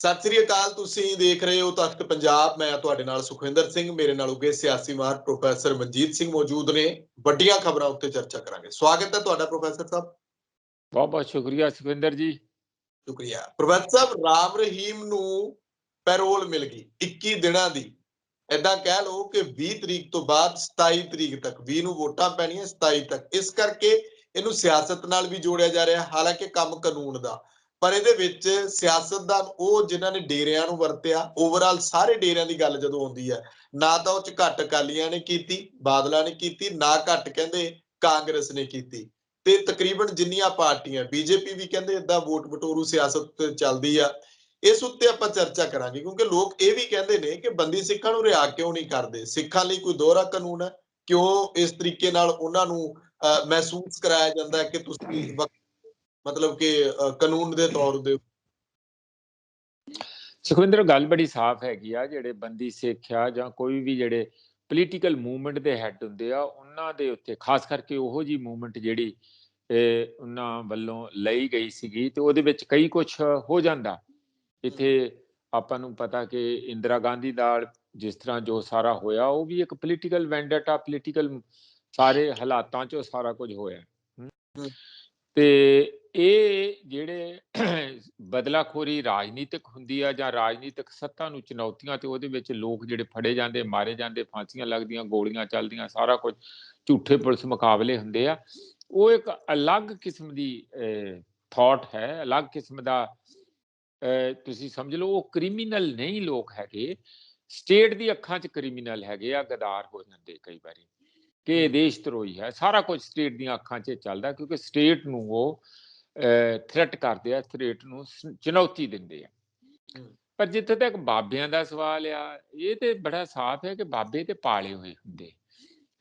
ਸਤਿ ਸ੍ਰੀ ਅਕਾਲ। ਤੁਸੀਂ ਦੇਖ ਰਹੇ ਹੋ ਤਖਤ ਪੰਜਾਬ। ਮੈਂ ਤੁਹਾਡੇ ਨਾਲ ਸੁਖਵਿੰਦਰ ਸਿੰਘ। ਮੇਰੇ ਨਾਲ ਉਗੇ ਸਿਆਸੀ ਮਾਹਰ ਪ੍ਰੋਫੈਸਰ ਮਨਜੀਤ ਸਿੰਘ ਮੌਜੂਦ ਨੇ। ਵੱਡੀਆਂ ਖਬਰਾਂ ਉੱਤੇ ਚਰਚਾ ਕਰਾਂਗੇ। ਸਵਾਗਤ ਹੈ ਤੁਹਾਡਾ ਪ੍ਰੋਫੈਸਰ ਸਾਹਿਬ। ਬਹੁਤ ਬਹੁਤ ਸ਼ੁਕਰੀਆ ਸੁਖਵਿੰਦਰ ਜੀ। ਸ਼ੁਕਰੀਆ ਪ੍ਰੋਫੈਸਰ ਸਾਹਿਬ। ਰਾਮ ਰਹੀਮ ਨੂੰ ਪੈਰੋਲ ਮਿਲ ਗਈ 21 ਦਿਨਾਂ ਦੀ। ਏਦਾਂ ਕਹਿ ਲਓ ਕਿ 20 ਤਰੀਕ ਤੋਂ ਬਾਅਦ 27 ਤਰੀਕ ਤੱਕ, 20 ਨੂੰ ਵੋਟਾਂ ਪੈਣੀਆਂ, 27 ਤੱਕ। ਇਸ ਕਰਕੇ ਇਹਨੂੰ ਸਿਆਸਤ ਨਾਲ ਵੀ ਜੋੜਿਆ ਜਾ ਰਿਹਾ, ਹਾਲਾਂਕਿ ਕੰਮ ਕਾਨੂੰਨ ਦਾ। ਪਰ ਇਹਦੇ ਵਿੱਚ ਸਿਆਸਤਦਾਨ ਉਹ ਜਿਨ੍ਹਾਂ ਨੇ ਡੇਰਿਆਂ ਨੂੰ ਵਰਤਿਆ, ਓਵਰਆਲ ਸਾਰੇ ਡੇਰਿਆਂ ਦੀ ਗੱਲ ਜਦੋਂ ਆਉਂਦੀ ਹੈ, ਨਾ ਤਾਂ ਉਹ ਚ ਘੱਟ ਅਕਾਲੀਆਂ ਨੇ ਕੀਤੀ, ਬਾਦਲਾਂ ਨੇ ਕੀਤੀ, ਨਾ ਘੱਟ ਕਹਿੰਦੇ ਕਾਂਗਰਸ ਨੇ ਕੀਤੀ। ਤੇ ਤਕਰੀਬਨ ਜਿੰਨੀਆਂ ਪਾਰਟੀਆਂ, ਬੀਜੇਪੀ ਵੀ ਕਹਿੰਦੇ ਏਦਾਂ ਵੋਟ ਬਟੋਰੂ ਸਿਆਸਤ ਚੱਲਦੀ ਆ। ਇਸ ਉੱਤੇ ਆਪਾਂ ਚਰਚਾ ਕਰਾਂਗੇ, ਕਿਉਂਕਿ ਲੋਕ ਇਹ ਵੀ ਕਹਿੰਦੇ ਨੇ ਕਿ ਬੰਦੀ ਸਿੱਖਾਂ ਨੂੰ ਰਿਹਾ ਕਿਉਂ ਨਹੀਂ ਕਰਦੇ? ਸਿੱਖਾਂ ਲਈ ਕੋਈ ਦੋਹਰਾ ਕਾਨੂੰਨ ਹੈ? ਕਿਉਂ ਇਸ ਤਰੀਕੇ ਨਾਲ ਉਹਨਾਂ ਨੂੰ ਮਹਿਸੂਸ ਕਰਾਇਆ ਜਾਂਦਾ ਹੈ ਕਿ ਤੁਸੀਂ ਮਤਲਬ ਕਿ ਕਾਨੂੰਨ ਦੇ ਤੌਰ ਦੇ? ਸੁਖਵਿੰਦਰ, ਗੱਲ ਬੜੀ ਸਾਫ਼ ਹੈਗੀ ਆ। ਜਿਹੜੇ ਬੰਦੀ ਸਿੱਖ ਆ ਜਾਂ ਕੋਈ ਵੀ ਜਿਹੜੇ ਪੋਲੀਟੀਕਲ ਮੂਵਮੈਂਟ ਦੇ ਹੈਡ ਹੁੰਦੇ ਆ, ਉਹਨਾਂ ਦੇ ਉੱਤੇ ਖਾਸ ਕਰਕੇ ਉਹੋ ਜਿਹੀ ਮੂਵਮੈਂਟ ਜਿਹੜੀ ਉਹਨਾਂ ਵੱਲੋਂ ਲਈ ਗਈ ਸੀਗੀ, ਤੇ ਉਹਦੇ ਵਿੱਚ ਕਈ ਕੁਛ ਹੋ ਜਾਂਦਾ। ਇੱਥੇ ਆਪਾਂ ਨੂੰ ਪਤਾ ਕਿ ਇੰਦਰਾ ਗਾਂਧੀ ਨਾਲ ਜਿਸ ਤਰ੍ਹਾਂ ਜੋ ਸਾਰਾ ਹੋਇਆ, ਉਹ ਵੀ ਇੱਕ ਪੋਲੀਟੀਕਲ ਵੈਂਡੇਟਾ, ਪੋਲੀਟੀਕਲ ਸਾਰੇ ਹਾਲਾਤਾਂ 'ਚ ਸਾਰਾ ਕੁਝ ਹੋਇਆ। ਤੇ ਇਹ ਜਿਹੜੇ ਬਦਲਾਖੋਰੀ ਰਾਜਨੀਤਿਕ ਹੁੰਦੀ ਆ ਜਾਂ ਰਾਜਨੀਤਿਕ ਸੱਤਾ ਨੂੰ ਚੁਣੌਤੀਆਂ, ਤੇ ਉਹਦੇ ਵਿੱਚ ਲੋਕ ਜਿਹੜੇ ਫੜੇ ਜਾਂਦੇ, ਮਾਰੇ ਜਾਂਦੇ, ਫਾਂਸੀਆਂ ਲੱਗਦੀਆਂ, ਗੋਲੀਆਂ ਚੱਲਦੀਆਂ, ਸਾਰਾ ਕੁਝ ਝੂਠੇ ਪੁਲਿਸ ਮੁਕਾਬਲੇ ਹੁੰਦੇ ਆ। ਉਹ ਇੱਕ ਅਲੱਗ ਕਿਸਮ ਦੀ ਥਾਟ ਹੈ, ਅਲੱਗ ਕਿਸਮ ਦਾ ਤੁਸੀਂ ਸਮਝ ਲਓ। ਉਹ ਕ੍ਰਿਮੀਨਲ ਨਹੀਂ ਲੋਕ ਹੈਗੇ, ਸਟੇਟ ਦੀ ਅੱਖਾਂ 'ਚ ਕ੍ਰਿਮੀਨਲ ਹੈਗੇ ਆ। ਗਦਾਰ ਹੋ ਜਾਂਦੇ ਕਈ ਵਾਰੀ ਕਿ ਦੇਸ਼ ਧਰੋਹੀ ਹੈ। ਸਾਰਾ ਕੁਝ ਸਟੇਟ ਦੀਆਂ ਅੱਖਾਂ 'ਚ ਚੱਲਦਾ, ਕਿਉਂਕਿ ਸਟੇਟ ਨੂੰ ਉਹ ਥ੍ਰੈਟ ਕਰਦੇ ਆ, ਸਟੇਟ ਨੂੰ ਚੁਣੌਤੀ ਦਿੰਦੇ ਆ। ਪਰ ਜਿੱਥੇ ਤੱਕ ਬਾਬਿਆਂ ਦਾ ਸਵਾਲ ਆ, ਇਹ ਤੇ ਬੜਾ ਸਾਫ਼ ਹੈ ਕਿ ਬਾਬੇ ਤੇ ਪਾਲੇ ਹੋਏ ਹੁੰਦੇ।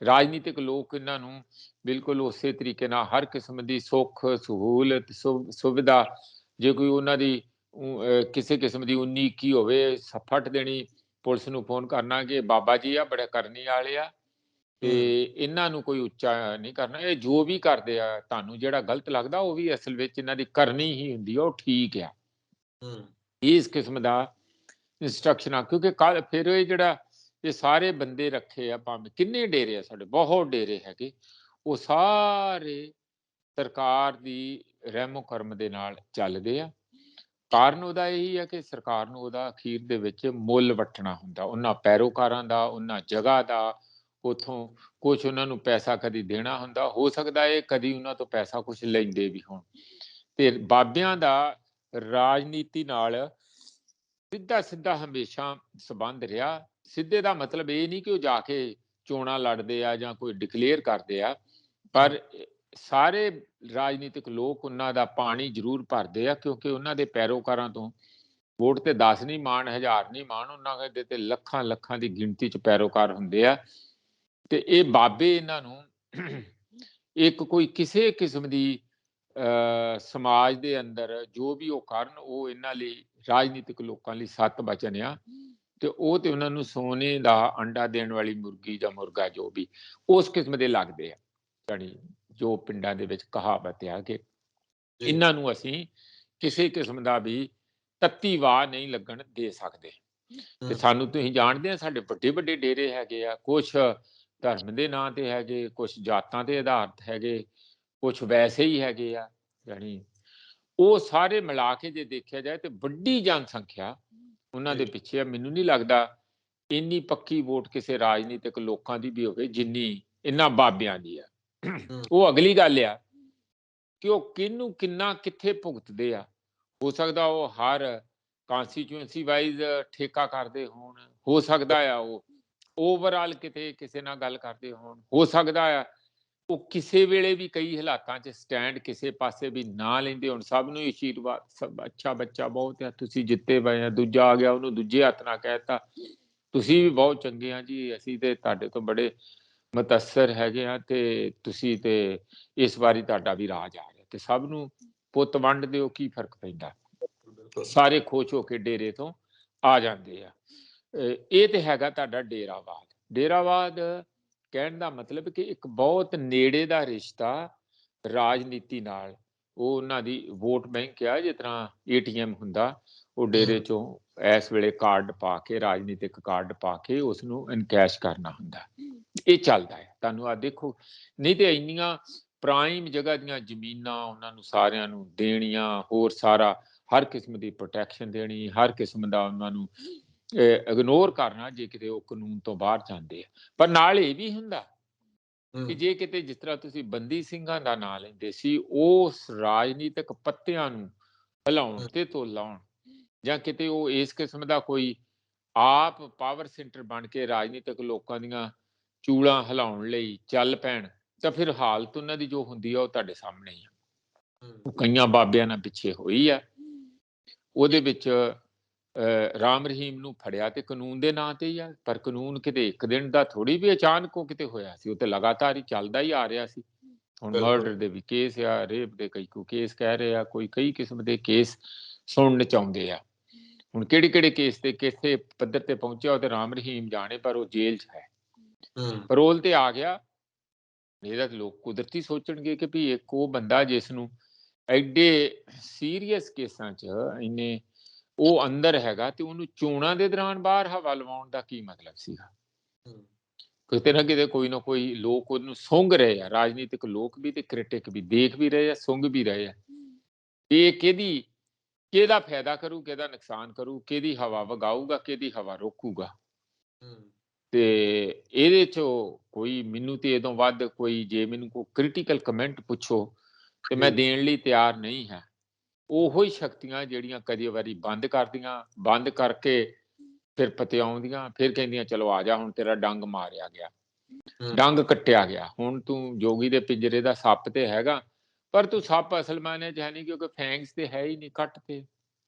ਰਾਜਨੀਤਿਕ ਲੋਕ ਇਹਨਾਂ ਨੂੰ ਬਿਲਕੁਲ ਉਸੇ ਤਰੀਕੇ ਨਾਲ ਹਰ ਕਿਸਮ ਦੀ ਸੁੱਖ ਸਹੂਲਤ ਸੁਵਿਧਾ, ਜੇ ਕੋਈ ਉਹਨਾਂ ਦੀ ਕਿਸੇ ਕਿਸਮ ਦੀ 19-21 ਹੋਵੇ, ਫੱਟ ਦੇਣੀ, ਪੁਲਿਸ ਨੂੰ ਫੋਨ ਕਰਨਾ ਕਿ ਬਾਬਾ ਜੀ ਆ ਬੜੇ ਕਰਨੀ ਵਾਲੇ ਆ, ਤੇ ਇਹਨਾਂ ਨੂੰ ਕੋਈ ਉੱਚਾ ਨਹੀਂ ਕਰਨਾ। ਇਹ ਜੋ ਵੀ ਕਰਦੇ ਆ, ਤੁਹਾਨੂੰ ਜਿਹੜਾ ਗਲਤ ਲੱਗਦਾ, ਉਹ ਵੀ ਅਸਲ ਵਿੱਚ ਇਹਨਾਂ ਦੀ ਕਰਨੀ ਹੀ ਹੁੰਦੀ ਆ, ਉਹ ਠੀਕ ਆ। ਇਸ ਕਿਸਮ ਦਾ ਇੰਸਟਰਕਸ਼ਨ ਆ, ਕਿਉਂਕਿ ਕੱਲ ਫਿਰ ਇਹ ਜਿਹੜਾ ਇਹ ਸਾਰੇ ਬੰਦੇ ਰੱਖੇ ਆ, ਭਾਵੇਂ ਕਿੰਨੇ ਡੇਰੇ ਆ, ਸਾਡੇ ਬਹੁਤ ਡੇਰੇ ਹੈਗੇ, ਉਹ ਸਾਰੇ ਸਰਕਾਰ ਦੀ ਰਹਿਮੋ ਕਰਮ ਦੇ ਨਾਲ ਚੱਲਦੇ ਆ। ਕਾਰਨ ਉਹਦਾ ਇਹੀ ਹੈ ਕਿ ਸਰਕਾਰ ਨੂੰ ਉਹਦਾ ਅਖੀਰ ਦੇ ਵਿੱਚ ਮੁੱਲ ਵੱਟਣਾ ਹੁੰਦਾ, ਉਹਨਾਂ ਪੈਰੋਕਾਰਾਂ ਦਾ, ਉਹਨਾਂ ਜਗ੍ਹਾ ਦਾ। ਉੱਥੋਂ ਕੁਛ ਉਹਨਾਂ ਨੂੰ ਪੈਸਾ ਕਦੀ ਦੇਣਾ ਹੁੰਦਾ, ਹੋ ਸਕਦਾ ਹੈ ਕਦੀ ਉਹਨਾਂ ਤੋਂ ਪੈਸਾ ਕੁਛ ਲੈਂਦੇ ਵੀ ਹੋਣ। ਤੇ ਬਾਬਿਆਂ ਦਾ ਰਾਜਨੀਤੀ ਨਾਲ ਸਿੱਧਾ ਸਿੱਧਾ ਹਮੇਸ਼ਾ ਸੰਬੰਧ ਰਿਹਾ। ਸਿੱਧੇ ਦਾ ਮਤਲਬ ਇਹ ਨਹੀਂ ਕਿ ਉਹ ਜਾ ਕੇ ਚੋਣਾਂ ਲੜਦੇ ਆ ਜਾਂ ਕੋਈ ਡਿਕਲੇਅਰ ਕਰਦੇ ਆ, ਪਰ ਸਾਰੇ ਰਾਜਨੀਤਿਕ ਲੋਕ ਉਹਨਾਂ ਦਾ ਪਾਣੀ ਜ਼ਰੂਰ ਭਰਦੇ ਆ, ਕਿਉਂਕਿ ਉਹਨਾਂ ਦੇ ਪੈਰੋਕਾਰਾਂ ਤੋਂ ਵੋਟ ਤੇ 10 ਨਹੀਂ ਮਾਣ, 1000 ਨਹੀਂ ਮਾਣ, ਉਹਨਾਂ ਦੇ ਤੇ ਲੱਖਾਂ ਲੱਖਾਂ ਦੀ ਗਿਣਤੀ 'ਚ ਪੈਰੋਕਾਰ ਹੁੰਦੇ ਆ। ਤੇ ਇਹ ਬਾਬੇ ਇਹਨਾਂ ਨੂੰ ਇੱਕ ਕੋਈ ਕਿਸੇ ਕਿਸਮ ਦੀ ਸਮਾਜ ਦੇ ਅੰਦਰ ਜੋ ਵੀ ਉਹ ਕਰਨ, ਉਹ ਇਹਨਾਂ ਲਈ ਰਾਜਨੀਤਿਕ ਲੋਕਾਂ ਲਈ ਸੱਤ ਬਚਨ ਆ। ਤੇ ਉਹ ਤੇ ਉਹਨਾਂ ਨੂੰ ਸੋਨੇ ਦਾ ਅੰਡਾ ਦੇਣ ਵਾਲੀ ਮੁਰਗੀ ਜਾਂ ਮੁਰਗਾ ਜੋ ਵੀ ਉਸ ਕਿਸਮ ਦੇ ਲੱਗਦੇ ਆ। ਜਾਣੀ ਜੋ ਪਿੰਡਾਂ ਦੇ ਵਿੱਚ ਕਹਾਵਤ ਆ ਕਿ ਇਹਨਾਂ ਨੂੰ ਅਸੀਂ ਕਿਸੇ ਕਿਸਮ ਦਾ ਵੀ ਤੱਤੀ ਵਾਹ ਨਹੀਂ ਲੱਗਣ ਦੇ ਸਕਦੇ। ਤੇ ਸਾਨੂੰ ਤੁਸੀਂ ਜਾਣਦੇ ਆ, ਸਾਡੇ ਵੱਡੇ ਵੱਡੇ ਡੇਰੇ ਹੈਗੇ ਆ, ਕੁਛ ਧਰਮ ਦੇ ਨਾਂ ਤੇ ਹੈਗੇ, ਕੁਛ ਜਾਤਾਂ ਤੇ ਆਧਾਰਿਤ ਹੈਗੇ, ਕੁਛ ਵੈਸੇ ਹੀ ਹੈਗੇ ਆ। ਜਾਣੀ ਉਹ ਸਾਰੇ ਮਿਲਾ ਕੇ ਜੇ ਦੇਖਿਆ ਜਾਏ ਤੇ ਵੱਡੀ ਜਨਸੰਖਿਆ ਉਹਨਾਂ ਦੇ ਪਿੱਛੇ ਆ। ਮੈਨੂੰ ਨਹੀਂ ਲੱਗਦਾ ਇੰਨੀ ਪੱਕੀ ਵੋਟ ਕਿਸੇ ਰਾਜਨੀਤਿਕ ਲੋਕਾਂ ਦੀ ਵੀ ਹੋਵੇ ਜਿੰਨੀ ਇਹਨਾਂ ਬਾਬਿਆਂ ਦੀ ਆ। ਉਹ ਅਗਲੀ ਗੱਲ ਆ ਕਿ ਉਹ ਕਿਹਨੂੰ ਕਿੰਨਾ ਕਿੱਥੇ ਭੁਗਤਦੇ ਆ। ਹੋ ਸਕਦਾ ਉਹ ਹਰ ਕਾਂਸਟੀਚੁਐਂਸੀ ਵਾਈਜ਼ ਠੇਕਾ ਕਰਦੇ ਹੋਣ, ਹੋ ਸਕਦਾ ਆ ਉਹ ਓਵਰਆਲ ਕਿਤੇ ਕਿਸੇ ਨਾਲ ਗੱਲ ਕਰਦੇ ਹੋਣ, ਹੋ ਸਕਦਾ ਆ ਉਹ ਕਿਸੇ ਵੇਲੇ ਵੀ ਕਈ ਹਾਲਾਤਾਂ 'ਚ ਸਟੈਂਡ ਕਿਸੇ ਪਾਸੇ ਵੀ ਨਾ ਲੈਂਦੇ ਹੋਣ। ਸਭ ਨੂੰ ਆਸ਼ੀਰਵਾਦ, ਸਭ ਅੱਛਾ ਬੱਚਾ ਬਹੁਤ ਆ, ਤੁਸੀਂ ਜਿੱਤੇ ਪਏ ਆ, ਦੂਜਾ ਆ ਗਿਆ ਉਹਨੂੰ ਦੂਜੇ ਹੱਥ ਨਾਲ ਕਹਿ ਦਿੱਤਾ ਤੁਸੀਂ ਵੀ ਬਹੁਤ ਚੰਗੇ ਆ ਜੀ, ਅਸੀਂ ਤੇ ਤੁਹਾਡੇ ਤੋਂ ਬੜੇ ਮੁਤੱਸਰ ਹੈਗੇ ਆ, ਤੇ ਤੁਸੀਂ ਤੇ ਇਸ ਵਾਰੀ ਤੁਹਾਡਾ ਵੀ ਰਾਜ ਆ ਰਿਹਾ, ਤੇ ਸਭ ਨੂੰ ਪੁੱਤ ਵੰਡ ਦਿਓ, ਕੀ ਫਰਕ ਪੈਂਦਾ, ਸਾਰੇ ਖੁਸ਼ ਹੋ ਕੇ ਡੇਰੇ ਤੋਂ ਆ ਜਾਂਦੇ ਆ। ਇਹ ਤੇ ਹੈਗਾ ਤੁਹਾਡਾ ਡੇਰਾਵਾਦ। ਡੇਰਾਵਾਦ ਕਹਿਣ ਦਾ ਮਤਲਬ ਕਿ ਇੱਕ ਬਹੁਤ ਨੇੜੇ ਦਾ ਰਿਸ਼ਤਾ ਰਾਜਨੀਤੀ ਨਾਲ ਉਹ ਉਹਨਾਂ ਦੀ ਵੋਟ ਬੈਂਕ ਆ, ਜਿਸ ਤਰ੍ਹਾਂ ATM ਹੁੰਦਾ, ਉਹ ਡੇਰੇ ਚੋਂ ਇਸ ਵੇਲੇ ਕਾਰਡ ਪਾ ਕੇ, ਰਾਜਨੀਤਿਕ ਕਾਰਡ ਪਾ ਕੇ ਉਸ ਨੂੰ ਇਨਕੈਸ਼ ਕਰਨਾ ਹੁੰਦਾ। ਇਹ ਚੱਲਦਾ ਹੈ। ਤੁਹਾਨੂੰ ਆ ਦੇਖੋ, ਨਹੀਂ ਤੇ ਇੰਨੀਆਂ ਪ੍ਰਾਈਮ ਜਗ੍ਹਾ ਦੀਆਂ ਜ਼ਮੀਨਾਂ ਉਹਨਾਂ ਨੂੰ ਸਾਰਿਆਂ ਨੂੰ ਦੇਣੀਆਂ, ਹੋਰ ਸਾਰਾ ਹਰ ਕਿਸਮ ਦੀ ਪ੍ਰੋਟੈਕਸ਼ਨ ਦੇਣੀ, ਹਰ ਕਿਸਮ ਦਾ ਉਹਨਾਂ ਨੂੰ ਇਗਨੋਰ ਕਰਨਾ ਜੇ ਕਿਤੇ ਉਹ ਕਾਨੂੰਨ ਤੋਂ ਬਾਹਰ ਜਾਂਦੇ ਆ। ਪਰ ਨਾਲ ਇਹ ਵੀ ਹੁੰਦਾ ਕਿ ਜੇ ਕਿਤੇ, ਜਿਸ ਤਰ੍ਹਾਂ ਤੁਸੀਂ ਬੰਦੀ ਸਿੰਘਾਂ ਦਾ ਨਾਂ ਲੈਂਦੇ ਸੀ, ਉਸ ਰਾਜਨੀਤਿਕ ਪੱਤਿਆਂ ਨੂੰ ਹਿਲਾਉਣ ਤੇ ਤੋਲਾਉਣ, ਜਾਂ ਕਿਤੇ ਉਹ ਇਸ ਕਿਸਮ ਦਾ ਕੋਈ ਆਪ ਪਾਵਰ ਸੈਂਟਰ ਬਣ ਕੇ ਰਾਜਨੀਤਿਕ ਲੋਕਾਂ ਦੀਆਂ ਚੂੜਾਂ ਹਿਲਾਉਣ ਲਈ ਚੱਲ ਪੈਣ, ਤਾਂ ਫਿਰ ਹਾਲਤ ਉਹਨਾਂ ਦੀ ਜੋ ਹੁੰਦੀ ਆ ਉਹ ਤੁਹਾਡੇ ਸਾਹਮਣੇ ਹੀ ਆ। ਉਹ ਕਈਆਂ ਬਾਬਿਆਂ ਨਾਲ ਪਿੱਛੇ ਹੋਈ ਆ। ਉਹਦੇ ਵਿੱਚ ਰਾਮ ਰਹੀਮ ਨੂੰ ਫੜਿਆ ਤੇ ਕਾਨੂੰਨ ਦੇ ਨਾਂ ਤੇ ਹੀ ਆ, ਪਰ ਕਾਨੂੰਨ ਕਿਤੇ ਇੱਕ ਦਿਨ ਦਾ ਥੋੜੀ ਵੀ ਅਚਾਨਕ ਉਹ ਕਿਤੇ ਹੋਇਆ ਸੀ, ਉਹ ਤੇ ਲਗਾਤਾਰ ਹੀ ਚੱਲਦਾ ਹੀ ਆ ਰਿਹਾ ਸੀ। ਹੁਣ ਮਰਡਰ ਦੇ ਵੀ ਕੇਸ ਆ, ਰੇਪ ਦੇ ਕਈ ਕੇਸ ਕਹਿ ਰਹੇ ਆ, ਕੋਈ ਕਈ ਕਿਸਮ ਦੇ ਕੇਸ ਸੁਣਨ ਚਾਹੁੰਦੇ ਆ। ਹੁਣ ਕਿਹੜੇ ਕਿਹੜੇ ਕੇਸ ਤੇ ਕਿਸੇ ਪੱਧਰ ਤੇ ਪਹੁੰਚਿਆ ਉਹ ਤੇ ਰਾਮ ਰਹੀਮ ਜਾਣੇ, ਪਰ ਉਹ ਜੇਲ੍ਹ 'ਚ ਹੈ, ਪੈਰੋਲ ਤੇ ਆ ਗਿਆ। ਇਹਦਾ ਲੋਕ ਕੁਦਰਤੀ ਸੋਚਣਗੇ ਕਿ ਵੀ ਇੱਕ ਉਹ ਬੰਦਾ ਜਿਸ ਨੂੰ ਐਡੇ ਸੀਰੀਅਸ ਕੇਸਾਂ 'ਚ ਇੰਨੇ ਉਹ ਅੰਦਰ ਹੈਗਾ, ਤੇ ਉਹਨੂੰ ਚੋਣਾਂ ਦੇ ਦੌਰਾਨ ਬਾਹਰ ਹਵਾ ਲਵਾਉਣ ਦਾ ਕੀ ਮਤਲਬ ਸੀਗਾ। ਕਿਤੇ ਨਾ ਕਿਤੇ ਕੋਈ ਨਾ ਕੋਈ ਲੋਕ ਉਹਨੂੰ ਸੁੰਘ ਰਹੇ ਆ, ਰਾਜਨੀਤਿਕ ਲੋਕ ਵੀ ਤੇ ਕ੍ਰਿਟਿਕ ਵੀ ਦੇਖ ਵੀ ਰਹੇ ਆ, ਸੁੰਘ ਵੀ ਰਹੇ ਆ। ਇਹ ਕਿਹਦਾ ਫਾਇਦਾ ਕਰੂ, ਕਿਹਦਾ ਨੁਕਸਾਨ ਕਰੂ, ਕਿਹਦੀ ਹਵਾ ਵਗਾਊਗਾ, ਕਿਹਦੀ ਹਵਾ ਰੋਕੂਗਾ। ਤੇ ਇਹਦੇ 'ਚੋਂ ਕੋਈ ਮੈਨੂੰ ਤੇ ਇਹਦੋਂ ਵੱਧ ਕੋਈ, ਜੇ ਮੈਨੂੰ ਕੋਈ ਕ੍ਰਿਟੀਕਲ ਕਮੈਂਟ ਪੁੱਛੋ ਤੇ ਮੈਂ ਦੇਣ ਲਈ ਤਿਆਰ ਨਹੀਂ ਹਾਂ। ਉਹੋ ਹੀ ਸ਼ਕਤੀਆਂ ਜਿਹੜੀਆਂ ਕਦੇ ਵਾਰੀ ਬੰਦ ਕਰਦੀਆਂ, ਬੰਦ ਕਰਕੇ ਫਿਰ ਪਤਿਆਉਂਦੀਆਂ, ਫਿਰ ਕਹਿੰਦੀਆਂ ਚਲੋ ਆ ਜਾ, ਹੁਣ ਤੇਰਾ ਡੰਗ ਮਾਰਿਆ ਗਿਆ, ਡੰਗ ਕੱਟਿਆ ਗਿਆ, ਹੁਣ ਤੂੰ ਜੋਗੀ ਦੇ ਪਿੰਜਰੇ ਦਾ ਸੱਪ ਤੇ ਹੈਗਾ, ਪਰ ਤੂੰ ਸੱਪ ਅਸਲ ਮਾਇਨੇ 'ਚ ਹੈ ਨਹੀਂ, ਕਿਉਂਕਿ ਫੈਂਗਸ ਤੇ ਹੈ ਹੀ ਨਹੀਂ, ਕੱਟ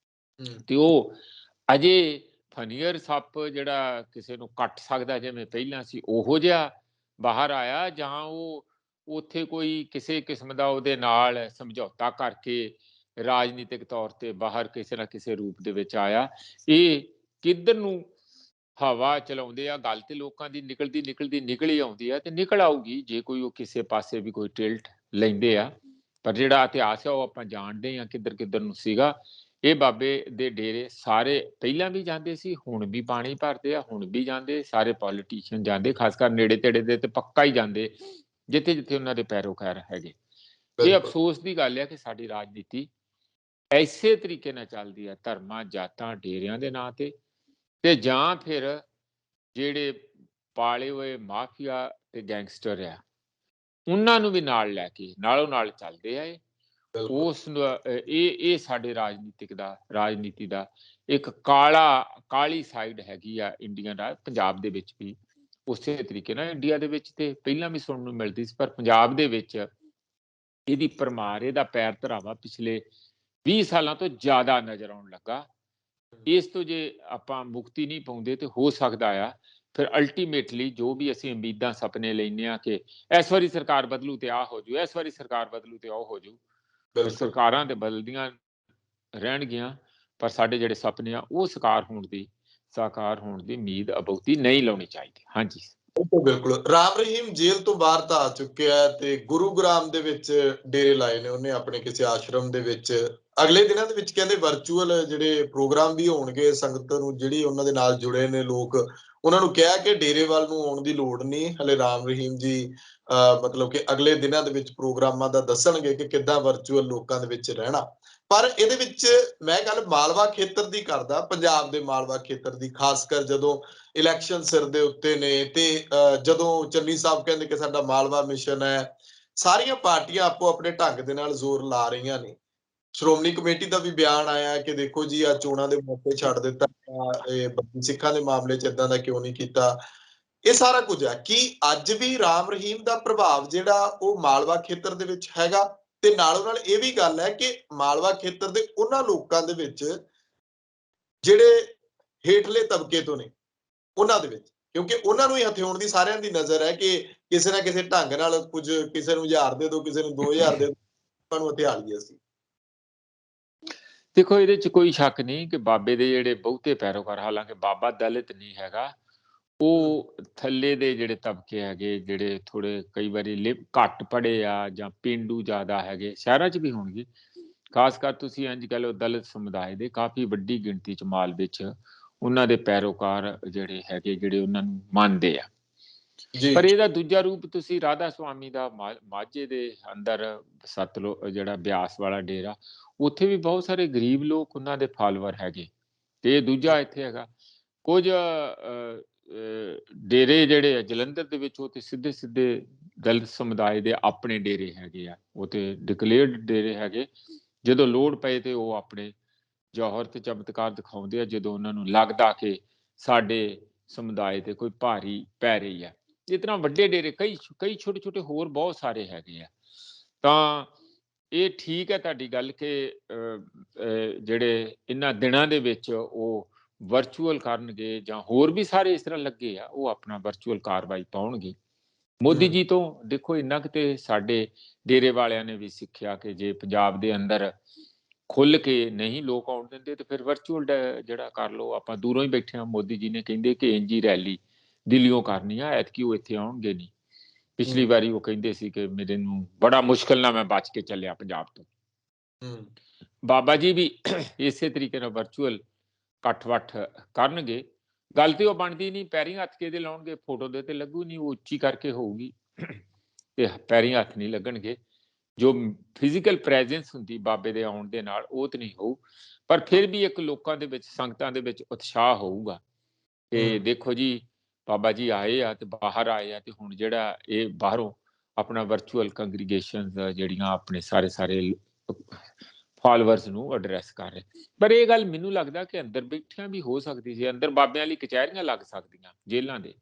ਤੇ ਉਹ ਅਜੇ ਫਨੀਅਰ ਸੱਪ ਜਿਹੜਾ ਕਿਸੇ ਨੂੰ ਕੱਟ ਸਕਦਾ ਜਿਵੇਂ ਪਹਿਲਾਂ ਸੀ, ਉਹੋ ਜਿਹਾ ਬਾਹਰ ਆਇਆ, ਜਾਂ ਉਹ ਉੱਥੇ ਕੋਈ ਕਿਸੇ ਕਿਸਮ ਦਾ ਉਹਦੇ ਨਾਲ ਸਮਝੌਤਾ ਕਰਕੇ ਰਾਜਨੀਤਿਕ ਤੌਰ ਤੇ ਬਾਹਰ ਕਿਸੇ ਨਾ ਕਿਸੇ ਰੂਪ ਦੇ ਵਿੱਚ ਆਇਆ। ਇਹ ਕਿੱਧਰ ਨੂੰ ਹਵਾ ਚਲਾਉਂਦੇ ਆ, ਗੱਲ ਤੇ ਲੋਕਾਂ ਦੀ ਨਿਕਲ ਹੀ ਆਉਂਦੀ ਆ, ਤੇ ਨਿਕਲ ਆਊਗੀ ਜੇ ਕੋਈ ਉਹ ਕਿਸੇ ਪਾਸੇ ਵੀ ਕੋਈ ਟਿਲਟ ਲੈਂਦੇ ਆ। ਪਰ ਜਿਹੜਾ ਇਤਿਹਾਸ ਆ ਉਹ ਆਪਾਂ ਜਾਣਦੇ ਆ ਕਿੱਧਰ ਨੂੰ ਸੀਗਾ। ਇਹ ਬਾਬੇ ਦੇ ਡੇਰੇ ਸਾਰੇ ਪਹਿਲਾਂ ਵੀ ਜਾਂਦੇ ਸੀ, ਹੁਣ ਵੀ ਪਾਣੀ ਭਰਦੇ ਆ, ਹੁਣ ਵੀ ਜਾਂਦੇ, ਸਾਰੇ ਪੋਲੀਟੀਸ਼ੀਅਨ ਜਾਂਦੇ, ਖਾਸ ਕਰ ਨੇੜੇ ਤੇੜੇ ਦੇ ਤੇ ਪੱਕਾ ਹੀ ਜਾਂਦੇ, ਜਿੱਥੇ ਉਹਨਾਂ ਦੇ ਪੈਰੋਕਾਰ ਹੈਗੇ। ਇਹ ਅਫਸੋਸ ਦੀ ਗੱਲ ਹੈ ਕਿ ਸਾਡੀ ਰਾਜਨੀਤੀ ਐਸੇ ਤਰੀਕੇ ਨਾਲ ਚੱਲਦੀ ਹੈ, ਧਰਮਾਂ, ਜਾਤਾਂ, ਡੇਰਿਆਂ ਦੇ ਨਾਂ ਤੇ ਜਾਂ ਫਿਰ ਜਿਹੜੇ ਪਾਲੇ ਹੋਏ ਮਾਫੀਆ ਤੇ ਗੈਂਗਸਟਰ ਆ, ਉਹਨਾਂ ਨੂੰ ਵੀ ਨਾਲ ਲੈ ਕੇ ਨਾਲੋਂ ਨਾਲ ਚੱਲਦੇ ਆ। ਉਸ ਇਹ ਸਾਡੇ ਰਾਜਨੀਤੀ ਦਾ ਇੱਕ ਕਾਲੀ ਸਾਈਡ ਹੈਗੀ ਆ ਇੰਡੀਆ ਦਾ। ਪੰਜਾਬ ਦੇ ਵਿੱਚ ਵੀ ਉਸੇ ਤਰੀਕੇ ਨਾਲ, ਇੰਡੀਆ ਦੇ ਵਿੱਚ ਤੇ ਪਹਿਲਾਂ ਵੀ ਸੁਣਨ ਨੂੰ ਮਿਲਦੀ ਸੀ, ਪਰ ਪੰਜਾਬ ਦੇ ਵਿੱਚ ਇਹਦੀ ਭਰਮਾਰ, ਇਹਦਾ ਪੈਰ ਧਰਾਵਾ ਪਿਛਲੇ 20 ਸਾਲਾਂ ਤੋਂ ਜ਼ਿਆਦਾ ਨਜ਼ਰ ਆਉਣ ਲੱਗਾ। ਇਸ ਤੋਂ ਜੇ ਆਪਾਂ ਮੁਕਤੀ ਨਹੀਂ ਪਾਉਂਦੇ ਤੇ ਹੋ ਸਕਦਾ ਆ ਫਿਰ ਅਲਟੀਮੇਟਲੀ ਜੋ ਵੀ ਅਸੀਂ ਉਮੀਦਾਂ ਸੁਪਨੇ ਲੈਂਦੇ ਆ ਕਿ ਇਸ ਵਾਰੀ ਸਰਕਾਰ ਬਦਲੂ ਤੇ ਆਹ ਹੋ ਜੂ, ਇਸ ਵਾਰੀ ਸਰਕਾਰ ਬਦਲੂ ਤੇ ਉਹ ਹੋ ਜੂ, ਸਰਕਾਰਾਂ ਤੇ ਬਦਲਦੀਆਂ ਰਹਿਣਗੀਆਂ, ਪਰ ਸਾਡੇ ਜਿਹੜੇ ਸੁਪਨੇ ਆ ਉਹ ਸਾਕਾਰ ਹੋਣ ਦੀ ਉਮੀਦ ਬਹੁਤੀ ਨਹੀਂ ਲਾਉਣੀ ਚਾਹੀਦੀ। ਹਾਂਜੀ ਬਿਲਕੁਲ। ਰਾਮ ਰਹੀਮ ਜੇਲ੍ਹ ਤੋਂ ਬਾਹਰ ਤਾਂ ਆ ਚੁੱਕਿਆ ਤੇ ਗੁਰੂਗ੍ਰਾਮ ਦੇ ਵਿੱਚ ਡੇਰੇ ਲਾਏ ਨੇ ਉਹਨੇ ਆਪਣੇ ਕਿਸੇ ਆਸ਼ਰਮ ਦੇ ਵਿੱਚ। ਅਗਲੇ ਦਿਨਾਂ ਦੇ ਵਿੱਚ ਕਹਿੰਦੇ ਵਰਚੁਅਲ ਜਿਹੜੇ ਪ੍ਰੋਗਰਾਮ ਵੀ ਹੋਣਗੇ, ਸੰਗਤ ਨੂੰ ਜਿਹੜੀ ਉਹਨਾਂ ਦੇ ਨਾਲ ਜੁੜੇ ਨੇ ਲੋਕ, ਉਹਨਾਂ ਨੂੰ ਕਿਹਾ ਕਿ ਡੇਰੇ ਵੱਲ ਨੂੰ ਆਉਣ ਦੀ ਲੋੜ ਨਹੀਂ, ਹਲੇ ਰਾਮ ਰਹੀਮ ਜੀ ਮਤਲਬ ਕਿ ਅਗਲੇ ਦਿਨਾਂ ਦੇ ਵਿੱਚ ਪ੍ਰੋਗਰਾਮਾਂ ਦਾ ਦੱਸਣਗੇ ਕਿ ਕਿੱਦਾਂ ਵਰਚੁਅਲ ਲੋਕਾਂ ਦੇ ਵਿੱਚ ਰਹਿਣਾ। ਪਰ ਇਹਦੇ ਵਿੱਚ ਮੈਂ ਗੱਲ ਮਾਲਵਾ ਖੇਤਰ ਦੀ ਕਰਦਾ, ਪੰਜਾਬ ਦੇ ਮਾਲਵਾ ਖੇਤਰ ਦੀ, ਖਾਸ ਕਰ ਜਦੋਂ ਇਲੈਕਸ਼ਨ ਸਿਰ ਦੇ ਉੱਤੇ ਨੇ ਤੇ ਜਦੋਂ ਚੰਨੀ ਸਾਹਿਬ ਕਹਿੰਦੇ ਕਿ ਸਾਡਾ ਮਾਲਵਾ ਮਿਸ਼ਨ ਹੈ, ਸਾਰੀਆਂ ਪਾਰਟੀਆਂ ਆਪੋ ਆਪਣੇ ਢੰਗ ਦੇ ਨਾਲ ਜ਼ੋਰ ਲਾ ਰਹੀਆਂ ਨੇ। ਸ਼੍ਰੋਮਣੀ ਕਮੇਟੀ ਦਾ ਵੀ ਬਿਆਨ ਆਇਆ ਕਿ ਦੇਖੋ ਜੀ ਆ ਚੋਣਾਂ ਦੇ ਮੌਕੇ ਛੱਡ ਦਿੱਤਾ, ਇਹ ਸਿੱਖਾਂ ਦੇ ਮਾਮਲੇ 'ਚ ਏਦਾਂ ਦਾ ਕਿਉਂ ਨਹੀਂ ਕੀਤਾ। ਇਹ ਸਾਰਾ ਕੁਝ ਹੈ। ਕੀ ਅੱਜ ਵੀ ਰਾਮ ਰਹੀਮ ਦਾ ਪ੍ਰਭਾਵ ਜਿਹੜਾ ਉਹ ਮਾਲਵਾ ਖੇਤਰ ਦੇ ਵਿੱਚ ਹੈਗਾ? ਤੇ ਨਾਲੋਂ ਨਾਲ ਇਹ ਵੀ ਗੱਲ ਹੈ ਕਿ ਮਾਲਵਾ ਖੇਤਰ ਦੇ ਉਹਨਾਂ ਲੋਕਾਂ ਦੇ ਵਿੱਚ ਜਿਹੜੇ ਹੇਠਲੇ ਤਬਕੇ ਤੋਂ ਨੇ, ਉਹਨਾਂ ਦੇ ਵਿੱਚ, ਕਿਉਂਕਿ ਉਹਨਾਂ ਨੂੰ ਹੀ ਹਥਿਆਉਣ ਦੀ ਸਾਰਿਆਂ ਦੀ ਨਜ਼ਰ ਹੈ ਕਿ ਕਿਸੇ ਨਾ ਕਿਸੇ ਢੰਗ ਨਾਲ ਕੁਝ, ਕਿਸੇ ਨੂੰ 1000 ਦੇ ਦਿਓ, ਕਿਸੇ ਨੂੰ 2000 ਦੇ ਦਿਓ, ਉਹਨਾਂ ਨੂੰ ਹਥਿਆ ਲਈਏ ਅਸੀਂ। ਦੇਖੋ, ਇਹਦੇ 'ਚ ਕੋਈ ਸ਼ੱਕ ਨਹੀਂ ਕਿ ਬਾਬੇ ਦੇ ਜਿਹੜੇ ਬਹੁਤੇ ਪੈਰੋਕਾਰ, ਹਾਲਾਂਕਿ ਬਾਬਾ ਦਲਿਤ ਨਹੀਂ ਹੈਗਾ, ਉਹ ਥੱਲੇ ਦੇ ਜਿਹੜੇ ਤਬਕੇ ਹੈਗੇ, ਜਿਹੜੇ ਥੋੜੇ ਕਈ ਵਾਰੀ ਘੱਟ ਪੜ੍ਹੇ ਆ ਜਾਂ ਪੇਂਡੂ ਜ਼ਿਆਦਾ ਹੈਗੇ, ਸ਼ਹਿਰਾਂ 'ਚ ਵੀ ਹੋਣਗੇ। ਖਾਸ ਕਰ ਤੁਸੀਂ ਇੰਝ ਕਹਿ ਲਓ ਦਲਿਤ ਸਮੁਦਾਇ ਦੇ ਕਾਫੀ ਵੱਡੀ ਗਿਣਤੀ 'ਚ ਮਾਲ ਵਿੱਚ ਉਹਨਾਂ ਦੇ ਪੈਰੋਕਾਰ ਜਿਹੜੇ ਹੈਗੇ, ਜਿਹੜੇ ਉਹਨਾਂ ਨੂੰ ਮੰਨਦੇ ਆ। ਜੀ ਪਰ ਇਹਦਾ ਦੂਜਾ ਰੂਪ ਤੁਸੀਂ ਰਾਧਾ ਸੁਆਮੀ ਦਾ ਮਾਝੇ ਦੇ ਅੰਦਰ ਜਿਹੜਾ ਬਿਆਸ ਵਾਲਾ ਡੇਰਾ, ਉੱਥੇ ਵੀ ਬਹੁਤ ਸਾਰੇ ਗਰੀਬ ਲੋਕ ਉਹਨਾਂ ਦੇ ਫਾਲੋਅਰ ਹੈਗੇ। ਤੇ ਇਹ ਦੂਜਾ ਇੱਥੇ ਹੈਗਾ। ਕੁਝ ਡੇਰੇ ਜਿਹੜੇ ਆ ਜਲੰਧਰ ਦੇ ਵਿੱਚ, ਉਹ ਤੇ ਸਿੱਧੇ ਸਿੱਧੇ ਦਲਿਤ ਸਮੁਦਾਇ ਦੇ ਆਪਣੇ ਡੇਰੇ ਹੈਗੇ ਆ, ਉਹ ਤੇ ਡਿਕਲੇਅਰਡ ਡੇਰੇ ਹੈਗੇ। ਜਦੋਂ ਲੋੜ ਪਏ ਤੇ ਉਹ ਆਪਣੇ ਜੌਹਰ ਤੇ ਚਮਤਕਾਰ ਦਿਖਾਉਂਦੇ ਆ, ਜਦੋਂ ਉਹਨਾਂ ਨੂੰ ਲੱਗਦਾ ਕਿ ਸਾਡੇ ਸਮੁਦਾਇ ਤੇ ਕੋਈ ਭਾਰੀ ਪੈ ਰਹੀ ਆ। ਇਸ ਤਰ੍ਹਾਂ ਵੱਡੇ ਡੇਰੇ ਕਈ ਕਈ ਛੋਟੇ ਛੋਟੇ ਹੋਰ ਬਹੁਤ ਸਾਰੇ ਹੈਗੇ ਆ। ਤਾਂ ਇਹ ਠੀਕ ਹੈ ਤੁਹਾਡੀ ਗੱਲ ਕਿ ਜਿਹੜੇ ਇਹਨਾਂ ਦਿਨਾਂ ਦੇ ਵਿੱਚ ਉਹ ਵਰਚੁਅਲ ਕਰਨਗੇ ਜਾਂ ਹੋਰ ਵੀ ਸਾਰੇ ਇਸ ਤਰ੍ਹਾਂ ਲੱਗੇ ਆ, ਉਹ ਆਪਣਾ ਵਰਚੁਅਲ ਕਾਰਵਾਈ ਪਾਉਣਗੇ। ਮੋਦੀ ਜੀ ਤੋਂ ਦੇਖੋ ਇੰਨਾ ਕੁ ਤੇ ਸਾਡੇ ਡੇਰੇ ਵਾਲਿਆਂ ਨੇ ਵੀ ਸਿੱਖਿਆ ਕਿ ਜੇ ਪੰਜਾਬ ਦੇ ਅੰਦਰ ਖੁੱਲ ਕੇ ਨਹੀਂ ਲੋਕ ਆਉਣ ਦਿੰਦੇ ਤੇ ਫਿਰ ਵਰਚੁਅਲ ਜਿਹੜਾ ਕਰ ਲਓ। ਆਪਾਂ ਦੂਰੋਂ ਹੀ ਬੈਠੇ ਹਾਂ, ਮੋਦੀ ਜੀ ਨੇ ਕਹਿੰਦੇ ਕਿ ਇੰਝ ਹੀ ਰੈਲੀ ਦਿੱਲੀੋਂ ਕਰਨੀ ਆ, ਐਤਕੀ ਉਹ ਇੱਥੇ ਆਉਣਗੇ ਨਹੀਂ। ਪਿਛਲੀ ਵਾਰੀ ਉਹ ਕਹਿੰਦੇ ਸੀ ਕਿ ਮੇਰੇ ਨੂੰ ਬੜਾ ਮੁਸ਼ਕਲ ਨਾਲ ਮੈਂ ਬਚ ਕੇ ਚੱਲਿਆ ਪੰਜਾਬ ਤੋਂ। ਬਾਬਾ ਜੀ ਵੀ ਇਸੇ ਤਰੀਕੇ ਨਾਲ ਵਰਚੁਅਲ ਇਕੱਠ-ਵੱਠ ਕਰਨਗੇ। ਗੱਲ ਤੇ ਉਹ ਬਣਦੀ ਨਹੀਂ, ਪੈਰੀਂ ਹੱਥ ਕਿਹਦੇ ਲਾਉਣਗੇ, ਫੋਟੋ ਦੇ ਤੇ ਲੱਗੂ ਨਹੀਂ, ਉਹ ਉੱਚੀ ਕਰਕੇ ਹੋਊਗੀ ਤੇ ਪੈਰੀਂ ਹੱਥ ਨਹੀਂ ਲੱਗਣਗੇ। ਜੋ ਫਿਜ਼ੀਕਲ ਪ੍ਰੈਜ਼ੈਂਸ ਹੁੰਦੀ ਬਾਬੇ ਦੇ ਆਉਣ ਦੇ ਨਾਲ, ਉਹ ਤੇ ਨਹੀਂ ਹੋਊ। ਪਰ ਫਿਰ ਵੀ ਇੱਕ ਲੋਕਾਂ ਦੇ ਵਿੱਚ, ਸੰਗਤਾਂ ਦੇ ਵਿੱਚ ਉਤਸ਼ਾਹ ਹੋਊਗਾ ਕਿ ਦੇਖੋ ਜੀ ਬਾਬਾ ਜੀ ਆਏ ਆ ਤੇ ਬਾਹਰ ਆਏ ਆ, ਤੇ ਹੁਣ ਜਿਹੜਾ ਇਹ ਬਾਹਰੋਂ ਆਪਣਾ ਵਰਚੁਅਲ ਕੰਗਰੀਗੇਸ਼ਨ ਜਿਹੜੀਆਂ ਆਪਣੇ ਸਾਰੇ ਫਾਲੋਅਰਸ ਨੂੰ ਐਡਰੈਸ ਕਰ ਰਹੇ। ਪਰ ਇਹ ਗੱਲ ਮੈਨੂੰ ਲੱਗਦਾ ਕਿ ਅੰਦਰ ਬੈਠਿਆਂ ਵੀ ਹੋ ਸਕਦੀ ਸੀ। ਅੰਦਰ ਬਾਬਿਆਂ ਲਈ ਕਚਹਿਰੀਆਂ ਲੱਗ ਸਕਦੀਆਂ ਜੇਲ੍ਹਾਂ ਦੇ।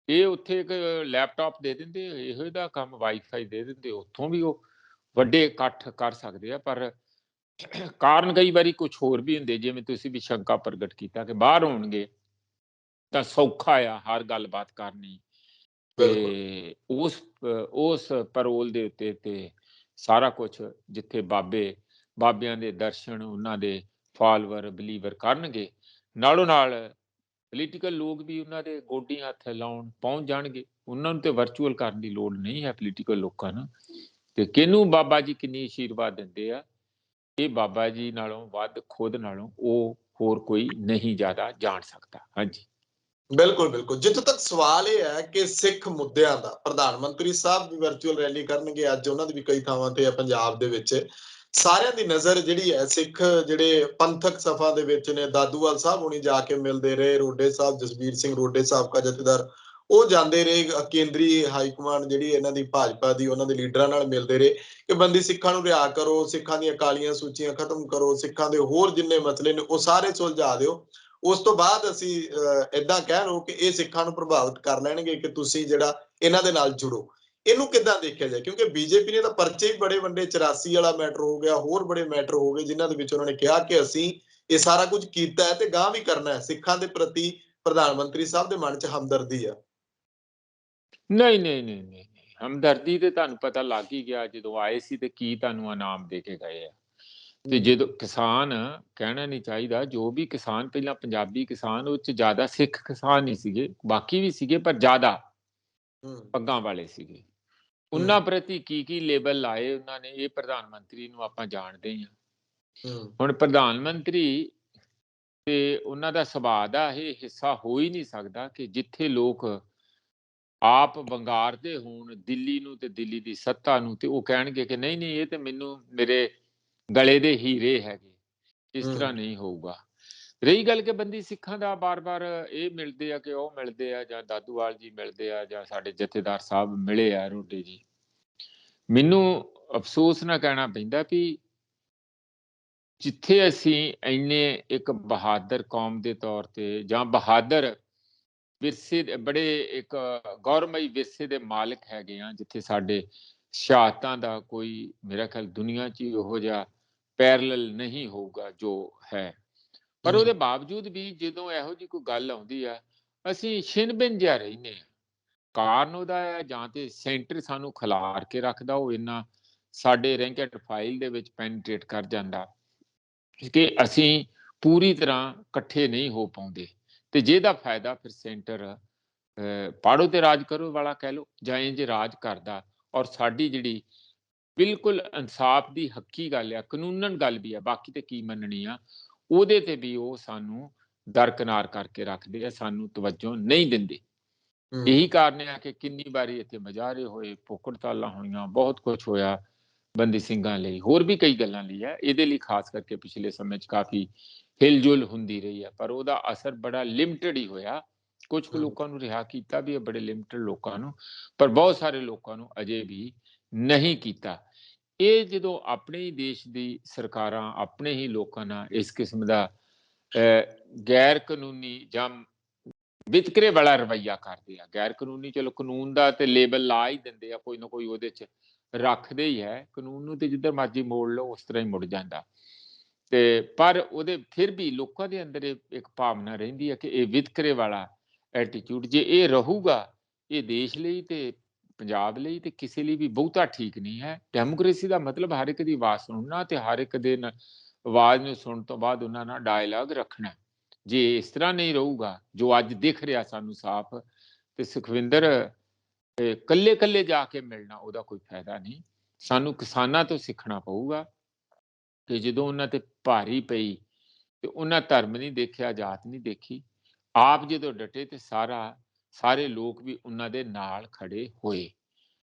ਇਹ ਉੱਥੇ ਇੱਕ ਲੈਪਟਾਪ ਦੇ ਦਿੰਦੇ, ਇਹੋ ਜਿਹਾ ਕੰਮ ਵਾਈਫਾਈ ਦੇ ਦਿੰਦੇ, ਉੱਥੋਂ ਵੀ ਉਹ ਵੱਡੇ ਇਕੱਠ ਕਰ ਸਕਦੇ ਆ। ਪਰ ਕਾਰਨ ਕਈ ਵਾਰੀ ਕੁਝ ਹੋਰ ਵੀ ਹੁੰਦੇ, ਜਿਵੇਂ ਤੁਸੀਂ ਵੀ ਸ਼ੰਕਾ ਪ੍ਰਗਟ ਕੀਤਾ ਕਿ ਬਾਹਰ ਹੋਣਗੇ ਤਾਂ ਸੌਖਾ ਆ ਹਰ ਗੱਲਬਾਤ ਕਰਨੀ, ਤੇ ਉਸ ਪੈਰੋਲ ਦੇ ਉੱਤੇ ਤੇ ਸਾਰਾ ਕੁਝ ਜਿੱਥੇ ਬਾਬਿਆਂ ਦੇ ਦਰਸ਼ਨ ਉਹਨਾਂ ਦੇ ਫਾਲੋਅਰ ਬਲੀਵਰ ਕਰਨਗੇ, ਨਾਲੋਂ ਨਾਲ ਪੋਲੀਟੀਕਲ ਲੋਕ ਵੀ ਉਹਨਾਂ ਦੇ ਗੋਡੀ ਹੱਥ ਲਾਉਣ ਪਹੁੰਚ ਜਾਣਗੇ। ਉਹਨਾਂ ਨੂੰ ਤੇ ਵਰਚੁਅਲ ਕਰਨ ਦੀ ਲੋੜ ਨਹੀਂ ਹੈ ਪੋਲੀਟੀਕਲ ਲੋਕਾਂ ਨੂੰ। ਤੇ ਕਿਹਨੂੰ ਬਾਬਾ ਜੀ ਕਿੰਨੀ ਆਸ਼ੀਰਵਾਦ ਦਿੰਦੇ ਆ, ਇਹ ਬਾਬਾ ਜੀ ਨਾਲੋਂ ਵੱਧ ਖੁਦ ਨਾਲੋਂ ਉਹ ਹੋਰ ਕੋਈ ਨਹੀਂ ਜ਼ਿਆਦਾ ਜਾਣ ਸਕਦਾ। ਹਾਂਜੀ ਬਿਲਕੁਲ ਬਿਲਕੁਲ। ਜਿੱਥੋਂ ਤੱਕ ਸਵਾਲ ਇਹ ਹੈ ਕਿ ਸਿੱਖ ਮੁੱਦਿਆਂ ਦਾ ਪ੍ਰਧਾਨ ਮੰਤਰੀ ਸਾਹਿਬ ਵੀ ਵਰਚੁਅਲ ਰੈਲੀ ਕਰਨਗੇ, ਅੱਜ ਉਹਨਾਂ ਦੀ ਵੀ ਕਈ ਥਾਵਾਂ ਤੇ ਆ ਪੰਜਾਬ ਦੇ ਵਿੱਚ। ਸਾਰਿਆਂ ਦੀ ਨਜ਼ਰ ਜਿਹੜੀ ਹੈ ਸਿੱਖ ਜਿਹੜੇ ਪੰਥਕ ਸਭਾ ਦੇ ਵਿੱਚ ਨੇ, ਦਾਦੂਵਾਲ ਸਾਹਿਬ ਹੁਣੀ ਜਾ ਕੇ ਮਿਲਦੇ ਰਹੇ, ਰੋਡੇ ਸਾਹਿਬ ਜਸਬੀਰ ਸਿੰਘ ਰੋਡੇ ਸਾਬਕਾ ਜਥੇਦਾਰ ਉਹ ਜਾਂਦੇ ਰਹੇ, ਕੇਂਦਰੀ ਹਾਈ ਕਮਾਂਡ ਜਿਹੜੀ ਇਹਨਾਂ ਦੀ ਭਾਜਪਾ ਦੀ, ਉਹਨਾਂ ਦੇ ਲੀਡਰਾਂ ਨਾਲ ਮਿਲਦੇ ਰਹੇ ਕਿ ਬੰਦੀ ਸਿੱਖਾਂ ਨੂੰ ਰਿਹਾ ਕਰੋ, ਸਿੱਖਾਂ ਦੀਆਂ ਕਾਲੀਆਂ ਸੂਚੀਆਂ ਖਤਮ ਕਰੋ, ਸਿੱਖਾਂ ਦੇ ਹੋਰ ਜਿੰਨੇ ਮਸਲੇ ਨੇ ਉਹ ਸਾਰੇ ਸੁਲਝਾ ਦਿਓ। ਉਸ ਤੋਂ ਬਾਅਦ ਅਸੀਂ ਏਦਾਂ ਕਹਿ ਲਓ ਕਿ ਇਹ ਸਿੱਖਾਂ ਨੂੰ ਪ੍ਰਭਾਵਿਤ ਕਰ ਲੈਣਗੇ ਕਿ ਤੁਸੀਂ ਜਿਹੜਾ ਇਹਨਾਂ ਦੇ ਨਾਲ ਜੁੜੋ। ਇਹਨੂੰ ਕਿੱਦਾਂ ਦੇਖਿਆ ਜਾਏ? ਕਿਉਂਕਿ ਬੀਜੇਪੀ ਨੇ ਤਾਂ ਪਰਚੇ ਵੀ ਬੜੇ ਵੱਡੇ, 84 ਵਾਲਾ ਮੈਟਰ ਹੋ ਗਿਆ, ਹੋਰ ਬੜੇ ਮੈਟਰ ਹੋ ਗਏ ਜਿਨ੍ਹਾਂ ਦੇ ਵਿੱਚ ਉਹਨਾਂ ਨੇ ਕਿਹਾ ਕਿ ਅਸੀਂ ਇਹ ਸਾਰਾ ਕੁਝ ਕੀਤਾ ਹੈ ਤੇ ਗਾਂ ਵੀ ਕਰਨਾ ਹੈ। ਸਿੱਖਾਂ ਦੇ ਪ੍ਰਤੀ ਪ੍ਰਧਾਨ ਮੰਤਰੀ ਸਾਹਿਬ ਦੇ ਮਨ 'ਚ ਹਮਦਰਦੀ ਆ। ਨਹੀਂ ਨਹੀਂ ਨਹੀਂ ਨਹੀਂ ਨਹੀਂ, ਹਮਦਰਦੀ ਤੇ ਤੁਹਾਨੂੰ ਪਤਾ ਲੱਗ ਹੀ ਗਿਆ ਜਦੋਂ ਆਏ ਸੀ ਤੇ ਕੀ ਤੁਹਾਨੂੰ ਇਨਾਮ ਦੇ ਕੇ ਗਏ ਆ। ਤੇ ਜਦੋਂ ਕਿਸਾਨ, ਕਹਿਣਾ ਨਹੀਂ ਚਾਹੀਦਾ, ਜੋ ਵੀ ਕਿਸਾਨ ਪਹਿਲਾਂ ਪੰਜਾਬੀ ਕਿਸਾਨ, ਉਹ 'ਚ ਜ਼ਿਆਦਾ ਸਿੱਖ ਕਿਸਾਨ ਨਹੀਂ ਸੀਗੇ, ਬਾਕੀ ਵੀ ਸੀਗੇ ਪਰ ਜ਼ਿਆਦਾ ਪੱਗਾਂ ਵਾਲੇ ਸੀਗੇ। ਉਹਨਾਂ ਪ੍ਰਤੀ ਕੀ ਲੇਬਲ ਲਾਏ ਉਹਨਾਂ ਨੇ, ਇਹ ਪ੍ਰਧਾਨ ਮੰਤਰੀ ਨੂੰ ਆਪਾਂ ਜਾਣਦੇ ਹਾਂ। ਹੁਣ ਪ੍ਰਧਾਨ ਮੰਤਰੀ ਤੇ ਉਹਨਾਂ ਦਾ ਸੁਭਾਅ ਦਾ ਇਹ ਹਿੱਸਾ ਹੋ ਹੀ ਨਹੀਂ ਸਕਦਾ ਕਿ ਜਿੱਥੇ ਲੋਕ ਆਪ ਵੰਗਾਰਦੇ ਹੋਣ ਦਿੱਲੀ ਨੂੰ ਤੇ ਦਿੱਲੀ ਦੀ ਸੱਤਾ ਨੂੰ, ਤੇ ਉਹ ਕਹਿਣਗੇ ਕਿ ਨਹੀਂ ਨਹੀਂ ਇਹ ਤੇ ਮੈਨੂੰ ਮੇਰੇ ਗਲੇ ਦੇ ਹੀਰੇ ਹੈਗੇ। ਇਸ ਤਰ੍ਹਾਂ ਨਹੀਂ ਹੋਊਗਾ। ਰਹੀ ਗੱਲ ਕਿ ਬੰਦੀ ਸਿੱਖਾਂ ਦਾ ਬਾਰ-ਬਾਰ ਇਹ ਮਿਲਦੇ ਆ ਕਿ ਉਹ ਮਿਲਦੇ ਆ, ਜਾਂ ਦਾਦੂਵਾਲ ਜੀ ਮਿਲਦੇ ਆ, ਜਾਂ ਸਾਡੇ ਜਥੇਦਾਰ ਸਾਹਿਬ ਮਿਲੇ ਆ ਰੋਡੇ ਜੀ, ਮੈਨੂੰ ਅਫਸੋਸ ਨਾਲ ਕਹਿਣਾ ਪੈਂਦਾ ਵੀ ਜਿੱਥੇ ਅਸੀਂ ਇੰਨੇ ਇੱਕ ਬਹਾਦਰ ਕੌਮ ਦੇ ਤੌਰ ਤੇ, ਜਾਂ ਬਹਾਦਰ ਵਿਰਸੇ ਦੇ ਬੜੇ ਇੱਕ ਗੌਰਵਮਈ ਵਿਰਸੇ ਦੇ ਮਾਲਕ ਹੈਗੇ ਆ, ਜਿੱਥੇ ਸਾਡੇ ਸ਼ਹਾਦਤਾਂ ਦਾ ਕੋਈ ਮੇਰਾ ਖਿਆਲ ਦੁਨੀਆ 'ਚ ਹੀ ਉਹੋ ਜਿਹਾ ਪੈਰਲਲ ਨਹੀਂ ਹੋਊਗਾ ਜੋ ਹੈ। ਪਰ ਉਹਦੇ ਬਾਵਜੂਦ ਵੀ ਜਦੋਂ ਇਹੋ ਜਿਹੀ ਕੋਈ ਗੱਲ ਆਉਂਦੀ ਆ, ਅਸੀਂ ਛਿਨ-ਬਿਨ ਜਿਹਾ ਰਹਿੰਦੇ ਹਾਂ। ਕਾਰਨ ਉਹਦਾ ਹੈ ਜਾਂ ਤੇ ਸੈਂਟਰ ਸਾਨੂੰ ਖਿਲਾਰ ਕੇ ਰੱਖਦਾ, ਉਹ ਇੰਨਾ ਸਾਡੇ ਰੈਂਕ ਐਂਡ ਫਾਈਲ ਦੇ ਵਿੱਚ ਪੈਨੀਟ੍ਰੇਟ ਕਰ ਜਾਂਦਾ ਕਿ ਅਸੀਂ ਪੂਰੀ ਤਰ੍ਹਾਂ ਇਕੱਠੇ ਨਹੀਂ ਹੋ ਪਾਉਂਦੇ। ਤੇ ਜਿਹਦਾ ਫਾਇਦਾ ਫਿਰ ਸੈਂਟਰ ਪਾੜੋ ਤੇ ਰਾਜ ਕਰੋ ਵਾਲਾ ਕਹਿ ਲਓ ਜਾਂ ਇੰਜ ਰਾਜ ਕਰਦਾ। ਔਰ ਸਾਡੀ ਜਿਹੜੀ ਬਿਲਕੁਲ ਇਨਸਾਫ ਦੀ ਹੱਕੀ ਗੱਲ ਆ, ਕਾਨੂੰਨਨ ਗੱਲ ਵੀ ਆ, ਬਾਕੀ ਤੇ ਕੀ ਮੰਨਣੀ ਆ, ਉਹਦੇ ਤੇ ਵੀ ਉਹ ਸਾਨੂੰ ਦਰਕਨਾਰ ਕਰਕੇ ਰੱਖਦੇ ਆ, ਸਾਨੂੰ ਤਵੱਜੋ ਨਹੀਂ ਦਿੰਦੇ। ਇਹੀ ਕਾਰਨ ਆ ਕਿ ਕਿੰਨੀ ਵਾਰੀ ਇੱਥੇ ਮੁਜ਼ਾਹਰੇ ਹੋਏ, ਭੁੱਖ ਹੜਤਾਲਾਂ ਹੋਈਆਂ, ਬਹੁਤ ਕੁਛ ਹੋਇਆ ਬੰਦੀ ਸਿੰਘਾਂ ਲਈ, ਹੋਰ ਵੀ ਕਈ ਗੱਲਾਂ ਲਈ ਆ। ਇਹਦੇ ਲਈ ਖਾਸ ਕਰਕੇ ਪਿਛਲੇ ਸਮੇਂ 'ਚ ਕਾਫੀ ਹਿਲਜੁਲ ਹੁੰਦੀ ਰਹੀ ਆ, ਪਰ ਉਹਦਾ ਅਸਰ ਬੜਾ ਲਿਮਟਿਡ ਹੀ ਹੋਇਆ। ਕੁਝ ਕੁ ਲੋਕਾਂ ਨੂੰ ਰਿਹਾ ਕੀਤਾ ਵੀ, ਬੜੇ ਲਿਮਟਿਡ ਲੋਕਾਂ ਨੂੰ, ਪਰ ਬਹੁਤ ਸਾਰੇ ਲੋਕਾਂ ਨੂੰ ਅਜੇ ਵੀ ਨਹੀਂ ਕੀਤਾ। ਇਹ ਜਦੋਂ ਆਪਣੇ ਹੀ ਦੇਸ਼ ਦੀ ਸਰਕਾਰਾਂ ਆਪਣੇ ਹੀ ਲੋਕਾਂ ਨਾਲ ਇਸ ਕਿਸਮ ਦਾ ਗੈਰ ਕਾਨੂੰਨੀ ਜਾਂ ਵਿਤਕਰੇ ਵਾਲਾ ਰਵੱਈਆ ਕਰਦੇ ਆ, ਗੈਰ ਕਾਨੂੰਨੀ ਚਲੋ ਕਾਨੂੰਨ ਦਾ ਤੇ ਲੇਬਲ ਲਾ ਹੀ ਦਿੰਦੇ ਆ, ਕੋਈ ਨਾ ਕੋਈ ਉਹਦੇ 'ਚ ਰੱਖਦੇ ਹੀ ਹੈ। ਕਾਨੂੰਨ ਨੂੰ ਤੇ ਜਿੱਧਰ ਮਰਜ਼ੀ ਮੋੜ ਲਓ ਉਸ ਤਰ੍ਹਾਂ ਹੀ ਮੁੜ ਜਾਂਦਾ। ਤੇ ਪਰ ਉਹਦੇ ਫਿਰ ਵੀ ਲੋਕਾਂ ਦੇ ਅੰਦਰ ਇੱਕ ਭਾਵਨਾ ਰਹਿੰਦੀ ਹੈ ਕਿ ਇਹ ਵਿਤਕਰੇ ਵਾਲਾ ਐਟੀਟਿਊਡ ਜੇ ਇਹ ਰਹੂਗਾ, ਇਹ ਦੇਸ਼ ਲਈ ਤੇ ਪੰਜਾਬ ਲਈ ਤੇ ਕਿਸੇ ਲਈ ਵੀ ਬਹੁਤਾ ਠੀਕ ਨਹੀਂ ਹੈ। ਡੈਮੋਕ੍ਰੇਸੀ ਦਾ ਮਤਲਬ ਹਰ ਇੱਕ ਦੀ ਆਵਾਜ਼ ਸੁਣਨਾ ਤੇ ਹਰ ਇੱਕ ਦੇ ਆਵਾਜ਼ ਨੂੰ ਸੁਣਨ ਤੋਂ ਬਾਅਦ ਉਹਨਾਂ ਨਾਲ ਡਾਇਲਾਗ ਰੱਖਣਾ। ਜੇ ਇਸ ਤਰ੍ਹਾਂ ਨਹੀਂ ਰਹੂਗਾ ਜੋ ਅੱਜ ਦਿਖ ਰਿਹਾ ਸਾਨੂੰ ਸਾਫ਼, ਤੇ ਸੁਖਵਿੰਦਰ ਕੱਲੇ ਕੱਲੇ ਜਾ ਕੇ ਮਿਲਣਾ ਉਹਦਾ ਕੋਈ ਫਾਇਦਾ ਨਹੀਂ। ਸਾਨੂੰ ਕਿਸਾਨਾਂ ਤੋਂ ਸਿੱਖਣਾ ਪਊਗਾ ਕਿ ਜਦੋਂ ਉਹਨਾਂ ਤੇ ਭਾਰੀ ਪਈ ਤੇ ਉਹਨਾਂ ਧਰਮ ਨਹੀਂ ਦੇਖਿਆ, ਜਾਤ ਨਹੀਂ ਦੇਖੀ, ਆਪ ਜਦੋਂ ਡਟੇ ਤੇ ਸਾਰੇ ਲੋਕ ਵੀ ਉਹਨਾਂ ਦੇ ਨਾਲ ਖੜੇ ਹੋਏ।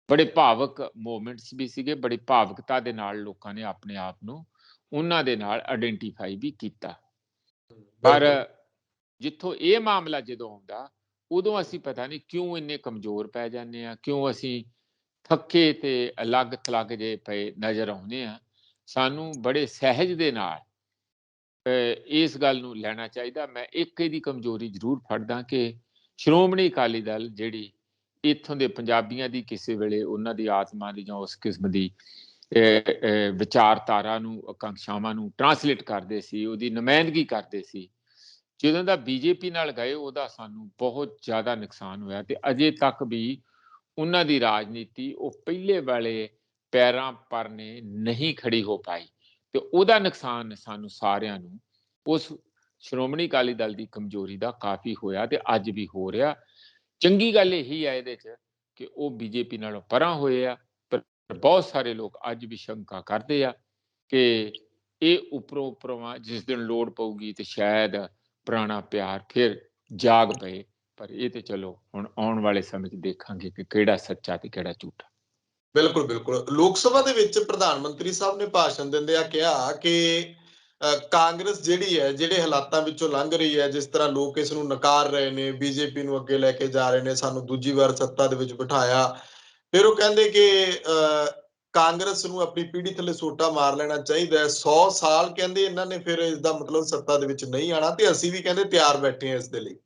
ਬੜੇ ਭਾਵਕ ਮੂਵਮੈਂਟਸ ਵੀ ਸੀਗੇ, ਬੜੀ ਭਾਵਕਤਾ ਦੇ ਨਾਲ ਲੋਕਾਂ ਨੇ ਆਪਣੇ ਆਪ ਨੂੰ ਉਹਨਾਂ ਦੇ ਨਾਲ ਆਇਡੈਂਟੀਫਾਈ ਵੀ ਕੀਤਾ। ਪਰ ਜਿੱਥੋਂ ਇਹ ਮਾਮਲਾ ਜਦੋਂ ਆਉਂਦਾ, ਉਦੋਂ ਅਸੀਂ ਪਤਾ ਨਹੀਂ ਕਿਉਂ ਇੰਨੇ ਕਮਜ਼ੋਰ ਪੈ ਜਾਂਦੇ ਆ, ਕਿਉਂ ਅਸੀਂ ਥੱਕੇ ਤੇ ਅਲੱਗ ਥਲੱਗ ਜੇ ਪਏ ਨਜ਼ਰ ਆਉਂਦੇ ਆ। ਸਾਨੂੰ ਬੜੇ ਸਹਿਜ ਦੇ ਨਾਲ ਇਸ ਗੱਲ ਨੂੰ ਲੈਣਾ ਚਾਹੀਦਾ। ਮੈਂ ਇੱਕ ਇਹਦੀ ਕਮਜ਼ੋਰੀ ਜ਼ਰੂਰ ਫੜਦਾ ਕਿ ਸ਼੍ਰੋਮਣੀ ਅਕਾਲੀ ਦਲ ਜਿਹੜੀ ਇੱਥੋਂ ਦੇ ਪੰਜਾਬੀਆਂ ਦੀ ਕਿਸੇ ਵੇਲੇ ਉਹਨਾਂ ਦੀ ਆਤਮਾ ਦੀ ਜਾਂ ਉਸ ਕਿਸਮ ਦੀ ਵਿਚਾਰਧਾਰਾ ਨੂੰ, ਆਕਾਂਖਸ਼ਾਵਾਂ ਨੂੰ ਟਰਾਂਸਲੇਟ ਕਰਦੇ ਸੀ, ਉਹਦੀ ਨੁਮਾਇੰਦਗੀ ਕਰਦੇ ਸੀ, ਜਦੋਂ ਦਾ ਬੀਜੇਪੀ ਨਾਲ ਗਏ ਉਹਦਾ ਸਾਨੂੰ ਬਹੁਤ ਜ਼ਿਆਦਾ ਨੁਕਸਾਨ ਹੋਇਆ। ਤੇ ਅਜੇ ਤੱਕ ਵੀ ਉਹਨਾਂ ਦੀ ਰਾਜਨੀਤੀ ਉਹ ਪਹਿਲੇ ਵਾਲੇ ਪੈਰਾਂ ਪਰ ਨੇ ਨਹੀਂ ਖੜੀ ਹੋ ਪਾਈ, ਤੇ ਉਹਦਾ ਨੁਕਸਾਨ ਸਾਨੂੰ ਸਾਰਿਆਂ ਨੂੰ ਉਸ ਸ਼੍ਰੋਮਣੀ ਅਕਾਲੀ ਦਲ ਦੀ ਕਮਜ਼ੋਰੀ ਦਾ ਕਾਫੀ ਹੋਇਆ ਤੇ ਅੱਜ ਵੀ ਹੋ ਰਿਹਾ। ਚੰਗੀ ਗੱਲ ਇਹੀ ਹੈ ਇਹਦੇ 'ਚ ਕਿ ਉਹ ਬੀਜੇਪੀ ਨਾਲੋਂ ਪਰਾਂ ਹੋਏ ਆ, ਪਰ ਬਹੁਤ ਸਾਰੇ ਲੋਕ ਅੱਜ ਵੀ ਸ਼ੰਕਾ ਕਰਦੇ ਆ ਕਿ ਇਹ ਉੱਪਰੋਂ ਜਿਸ ਦਿਨ ਲੋੜ ਪਊਗੀ ਤੇ ਸ਼ਾਇਦ ਪੁਰਾਣਾ ਪਿਆਰ ਫਿਰ ਜਾਗ ਪਏ। ਪਰ ਇਹ ਤੇ ਚਲੋ ਹੁਣ ਆਉਣ ਵਾਲੇ ਸਮੇਂ 'ਚ ਦੇਖਾਂਗੇ ਕਿ ਕਿਹੜਾ ਸੱਚਾ ਤੇ ਕਿਹੜਾ ਝੂਠਾ। ਬਿਲਕੁਲ ਬਿਲਕੁਲ। ਲੋਕ ਸਭਾ ਦੇ ਵਿੱਚ ਪ੍ਰਧਾਨ ਮੰਤਰੀ ਸਾਹਿਬ ਨੇ ਭਾਸ਼ਣ ਦਿੰਦਿਆਂ ਕਿਹਾ ਕਿ ਕਾਂਗਰਸ ਜਿਹੜੀ ਹੈ, ਜਿਹੜੇ ਹਾਲਾਤਾਂ ਵਿੱਚੋਂ ਲੰਘ ਰਹੀ ਹੈ, ਜਿਸ ਤਰ੍ਹਾਂ ਲੋਕ ਇਸ ਨੂੰ ਨਕਾਰ ਰਹੇ ਨੇ, ਬੀਜੇਪੀ ਨੂੰ ਅੱਗੇ ਲੈ ਕੇ ਜਾ ਰਹੇ ਨੇ, ਸਾਨੂੰ ਦੂਜੀ ਵਾਰ ਸੱਤਾ ਦੇ ਵਿੱਚ ਬਿਠਾਇਆ। ਫਿਰ ਉਹ ਕਹਿੰਦੇ ਕਿ ਕਾਂਗਰਸ ਨੂੰ ਆਪਣੀ ਪੀੜ੍ਹੀ ਥੱਲੇ ਸੋਟਾ ਮਾਰ ਲੈਣਾ ਚਾਹੀਦਾ ਹੈ। 100 ਸਾਲ ਕਹਿੰਦੇ ਇਹਨਾਂ ਨੇ ਫਿਰ ਇਸ ਦਾ ਮਤਲਬ ਸੱਤਾ ਦੇ ਵਿੱਚ ਨਹੀਂ ਆਉਣਾ, ਤੇ ਅਸੀਂ ਵੀ ਕਹਿੰਦੇ ਤਿਆਰ ਬੈਠੇ ਹਾਂ ਇਸ ਦੇ ਲਈ,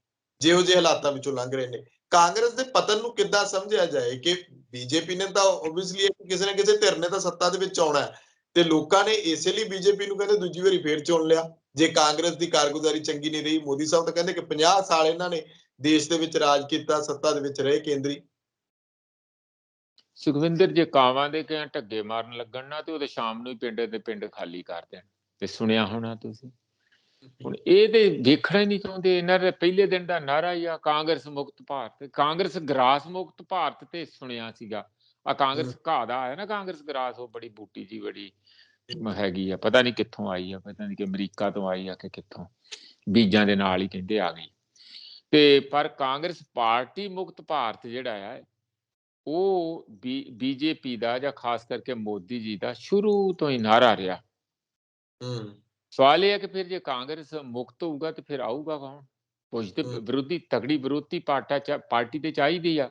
ਜਿਹੋ ਜਿਹੇ ਹਾਲਾਤਾਂ ਵਿੱਚੋਂ ਲੰਘ ਰਹੇ ਨੇ। ਕਾਂਗਰਸ ਦੇ ਪਤਨ ਨੂੰ ਕਿੱਦਾਂ ਸਮਝਿਆ ਜਾਏ ਕਿ ਬੀਜੇਪੀ ਨੇ ਤਾਂ ਓਬਵੀਅਸਲੀ ਕਿਸੇ ਨਾ ਕਿਸੇ ਧਿਰ ਨੇ ਤਾਂ ਸੱਤਾ ਦੇ ਵਿੱਚ ਆਉਣਾ ਹੈ, ਤੇ ਲੋਕਾਂ ਨੇ ਇਸੇ ਲਈ ਬੀਜੇਪੀ ਨੂੰ ਕਹਿੰਦੇ ਦੂਜੀ ਵਾਰੀ ਫੇਰ ਚੁਣ ਲਿਆ। ਜੇ ਕਾਂਗਰਸ ਦੀ ਕਾਰਗੁਜ਼ਾਰੀ ਚੰਗੀ ਨਹੀਂ ਰਹੀ, ਮੋਦੀ ਸਾਹਿਬ ਤਾਂ ਕਹਿੰਦੇ ਕਿ 50 ਸਾਲ ਇਹਨਾਂ ਨੇ ਦੇਸ਼ ਦੇ ਵਿੱਚ ਰਾਜ ਕੀਤਾ, ਸੱਤਾ ਦੇ ਵਿੱਚ ਰਹੇ ਕੇਂਦਰੀ। ਸੁਖਵਿੰਦਰ ਜੇ ਕਾਵਾਂ ਦੇ ਕਿਹਾ ਢੱਗੇ ਮਾਰਨ ਲੱਗਣ ਨਾ ਤੇ ਉਹਦੇ ਸ਼ਾਮ ਨੂੰ ਹੀ ਪਿੰਡ ਦੇ ਪਿੰਡ ਖਾਲੀ ਕਰ ਦੇਣ। ਤੇ ਸੁਣਿਆ ਹੋਣਾ ਤੁਸੀਂ, ਹੁਣ ਇਹ ਤੇ ਦੇਖਣਾ ਹੀ ਨਹੀਂ ਚਾਹੁੰਦੇ। ਇਹਨਾਂ ਦੇ ਪਹਿਲੇ ਦਿਨ ਦਾ ਨਾਰਾ ਹੀ ਆ ਕਾਂਗਰਸ ਮੁਕਤ ਭਾਰਤ, ਕਾਂਗਰਸ ਗ੍ਰਾਸ ਮੁਕਤ ਭਾਰਤ ਤੇ ਸੁਣਿਆ ਸੀਗਾ। ਆ ਕਾਂਗਰਸ ਘਾਹ ਦਾ ਆਇਆ ਨਾ, ਕਾਂਗਰਸ ਗ੍ਰਾਸ, ਉਹ ਬੜੀ ਬੂਟੀ ਜੀ ਬੜੀ ਹੈਗੀ ਆ, ਪਤਾ ਨਹੀਂ ਕਿੱਥੋਂ ਆਈ ਆ, ਪਤਾ ਨਹੀਂ ਕਿ ਅਮਰੀਕਾ ਤੋਂ ਆਈ ਆ ਕਿ ਕਿੱਥੋਂ, ਬੀਜਾਂ ਦੇ ਨਾਲ ਹੀ ਕਹਿੰਦੇ ਆ ਗਈ। ਤੇ ਪਰ ਕਾਂਗਰਸ ਪਾਰਟੀ ਮੁਕਤ ਭਾਰਤ ਜਿਹੜਾ ਆ, ਉਹ ਬੀਜੇਪੀ ਦਾ ਜਾਂ ਖਾਸ ਕਰਕੇ ਮੋਦੀ ਜੀ ਦਾ ਸ਼ੁਰੂ ਤੋਂ ਹੀ ਨਾਰਾ ਰਿਹਾ। ਸਵਾਲ ਇਹ ਹੈ ਕਿ ਫਿਰ ਜੇ ਕਾਂਗਰਸ ਮੁਕਤ ਹੋਊਗਾ ਤੇ ਫਿਰ ਆਊਗਾ ਕੌਣ? ਕੁਝ ਤੇ ਵਿਰੋਧੀ, ਤਗੜੀ ਵਿਰੋਧੀ ਪਾਰਟੀ ਤੇ ਚਾਹੀਦੀ ਆ।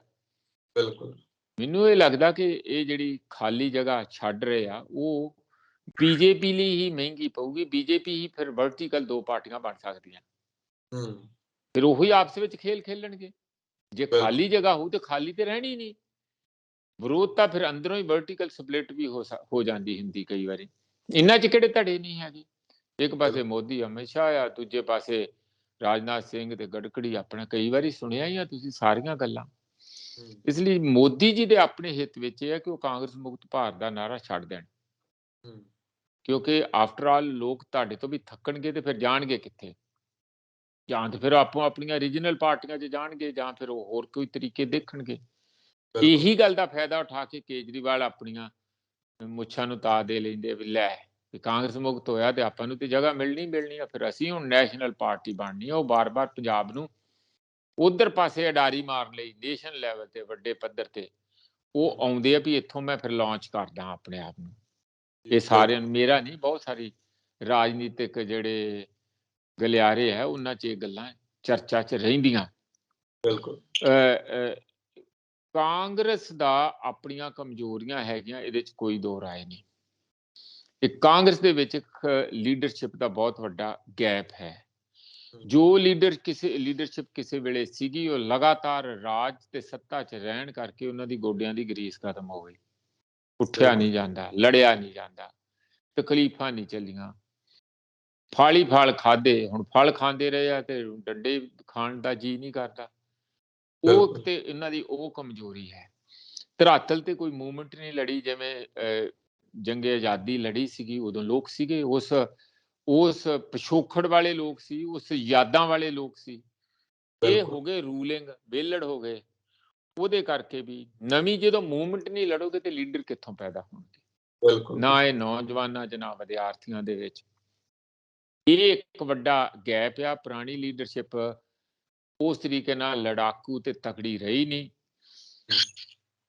ਬਿਲਕੁਲ। ਮੈਨੂੰ ਇਹ ਲੱਗਦਾ ਕਿ ਇਹ ਜਿਹੜੀ ਖਾਲੀ ਜਗ੍ਹਾ ਛੱਡ ਰਹੇ ਆ ਉਹ ਬੀਜੇਪੀ ਲਈ ਹੀ ਮਹਿੰਗੀ ਪਊਗੀ। ਬੀਜੇਪੀ ਹੀ ਫਿਰ ਵਰਟੀਕਲ ਦੋ ਪਾਰਟੀਆਂ ਬਣ ਸਕਦੀਆਂ, ਫਿਰ ਉਹੀ ਆਪਸ ਵਿੱਚ ਖੇਲ ਖੇਲਣਗੇ। ਜੇ ਖਾਲੀ ਜਗ੍ਹਾ ਹੋਊ ਤੇ ਖਾਲੀ ਤੇ ਰਹਿਣੀ ਨਹੀਂ। ਵਿਰੋਧ ਤਾਂ ਫਿਰ ਅੰਦਰੋਂ ਹੀ ਵਰਟੀਕਲ ਸਪਲਿਟ ਵੀ ਹੋ ਜਾਂਦੀ ਹੁੰਦੀ ਕਈ ਵਾਰੀ। ਇਹਨਾਂ 'ਚ ਕਿਹੜੇ ਧੜੇ ਨਹੀਂ ਹੈਗੇ। ਇੱਕ ਪਾਸੇ ਮੋਦੀ ਅਮਿਤ ਸ਼ਾਹ ਆ, ਦੂਜੇ ਪਾਸੇ ਰਾਜਨਾਥ ਸਿੰਘ ਤੇ ਗਡਕਰੀ ਆਪਣਾ, ਕਈ ਵਾਰੀ ਸੁਣਿਆ ਹੀ ਆ ਤੁਸੀਂ ਸਾਰੀਆਂ ਗੱਲਾਂ। ਇਸ ਲਈ ਮੋਦੀ ਜੀ ਦੇ ਆਪਣੇ ਹਿੱਤ ਵਿੱਚ ਇਹ ਹੈ ਕਿ ਉਹ ਕਾਂਗਰਸ ਮੁਕਤ ਭਾਰਤ ਦਾ ਨਾਰਾ ਛੱਡ ਦੇਣ, ਕਿਉਂਕਿ ਆਫਟਰ ਆਲ ਲੋਕ ਤੁਹਾਡੇ ਤੋਂ ਵੀ ਥੱਕਣਗੇ ਤੇ ਫਿਰ ਜਾਣਗੇ ਕਿੱਥੇ। ਜਾਂ ਤੇ ਫਿਰ ਆਪੋ ਆਪਣੀਆਂ ਰੀਜਨਲ ਪਾਰਟੀਆਂ 'ਚ ਜਾਣਗੇ ਜਾਂ ਫਿਰ ਉਹ ਹੋਰ ਕੋਈ ਤਰੀਕੇ ਦੇਖਣਗੇ। ਬਿਲਕੁਲ ਇਹੀ ਗੱਲ ਦਾ ਫਾਇਦਾ ਉਠਾ ਕੇ ਕੇਜਰੀਵਾਲ ਆਪਣੀਆਂ ਮੁੱਛਾਂ ਨੂੰ ਤਾ ਦੇ ਲੈਂਦੇ ਵੀ ਲੈ ਵੀ ਕਾਂਗਰਸ ਮੁਕਤ ਹੋਇਆ ਤੇ ਆਪਾਂ ਨੂੰ ਤੇ ਜਗ੍ਹਾ ਮਿਲਣੀ ਆ, ਫਿਰ ਅਸੀਂ ਹੁਣ ਨੈਸ਼ਨਲ ਪਾਰਟੀ ਬਣਨੀ ਆ। ਉਹ ਬਾਰ-ਬਾਰ ਪੰਜਾਬ ਨੂੰ ਉਧਰ ਪਾਸੇ ਅਡਾਰੀ ਮਾਰਨ ਲਈ ਨੇਸ਼ਨ ਲੈਵਲ ਤੇ ਵੱਡੇ ਪੱਧਰ ਤੇ ਉਹ ਆਉਂਦੇ ਆ ਵੀ ਇੱਥੋਂ ਮੈਂ ਫਿਰ ਲਾਂਚ ਕਰਦਾ ਆਪਣੇ ਆਪ ਨੂੰ। ਇਹ ਸਾਰਿਆਂ ਨੂੰ, ਮੇਰਾ ਨਹੀਂ, ਬਹੁਤ ਸਾਰੀ ਰਾਜਨੀਤਿਕ ਜਿਹੜੇ ਗਲਿਆਰੇ ਹੈ ਉਹਨਾਂ 'ਚ ਇਹ ਗੱਲਾਂ ਚਰਚਾ 'ਚ ਰਹਿੰਦੀਆਂ। ਬਿਲਕੁਲ ਕਾਂਗਰਸ ਦਾ ਆਪਣੀਆਂ ਕਮਜ਼ੋਰੀਆਂ ਹੈਗੀਆਂ, ਇਹਦੇ 'ਚ ਕੋਈ ਦੋ ਰਾਏ ਨਹੀਂ। ਇਹ ਕਾਂਗਰਸ ਦੇ ਵਿੱਚ ਇੱਕ ਲੀਡਰਸ਼ਿਪ ਦਾ ਬਹੁਤ ਵੱਡਾ ਗੈਪ ਹੈ। ਜੋ ਲੀਡਰਸ਼ਿਪ ਕਿਸੇ ਵੇਲੇ ਸੀਗੀ, ਉਹ ਲਗਾਤਾਰ ਰਾਜ ਤੇ ਸੱਤਾ 'ਚ ਰਹਿਣ ਕਰਕੇ ਉਹਨਾਂ ਦੀ ਗੋਡਿਆਂ ਦੀ ਗਰੀਸ ਖਤਮ ਹੋ ਗਈ। ਉੱਠਿਆ ਨਹੀਂ ਜਾਂਦਾ, ਲੜਿਆ ਨਹੀਂ ਜਾਂਦਾ, ਤਕਲੀਫਾਂ ਨਹੀਂ ਚੱਲੀਆਂ, ਫਲ ਹੀ ਫਲ ਖਾਦੇ। ਹੁਣ ਫਲ ਖਾਂਦੇ ਰਹੇ ਆ ਤੇ ਡੰਡੇ ਖਾਣ ਦਾ ਜੀ ਨਹੀਂ ਕਰਦਾ। ਉਹ ਤੇ ਇਹਨਾਂ ਦੀ ਉਹ ਕਮਜ਼ੋਰੀ ਹੈ। ਧਰਾਤਲ ਤੇ ਕੋਈ ਮੂਵਮੈਂਟ ਨਹੀਂ ਲੜੀ, ਜਿਵੇਂ ਜੰਗੇ ਆਜ਼ਾਦੀ ਲੜੀ ਸੀਗੀ, ਉਦੋਂ ਲੋਕ ਸੀਗੇ ਉਸ ਪਿਛੋਕੜ ਵਾਲੇ ਲੋਕ ਸੀ, ਉਸ ਯਾਦਾਂ ਵਾਲੇ ਲੋਕ ਸੀ। ਇਹ ਹੋ ਗਏ ਰੂਲਿੰਗ ਵਿਹਲੜ ਹੋ ਗਏ। ਉਹਦੇ ਕਰਕੇ ਵੀ ਨਵੀਂ ਜਦੋਂ ਮੂਵਮੈਂਟ ਨਹੀਂ ਲੜੋਗੇ ਤੇ ਲੀਡਰ ਕਿੱਥੋਂ ਪੈਦਾ ਹੋਣਗੇ? ਨਾ ਇਹ ਨੌਜਵਾਨਾਂ 'ਚ ਨਾ ਵਿਦਿਆਰਥੀਆਂ ਦੇ ਵਿੱਚ। ਇਹ ਇੱਕ ਵੱਡਾ ਗੈਪ ਆ। ਪੁਰਾਣੀ ਲੀਡਰਸ਼ਿਪ ਉਸ ਤਰੀਕੇ ਨਾਲ ਲੜਾਕੂ ਤੇ ਤਕੜੀ ਰਹੀ ਨਹੀਂ,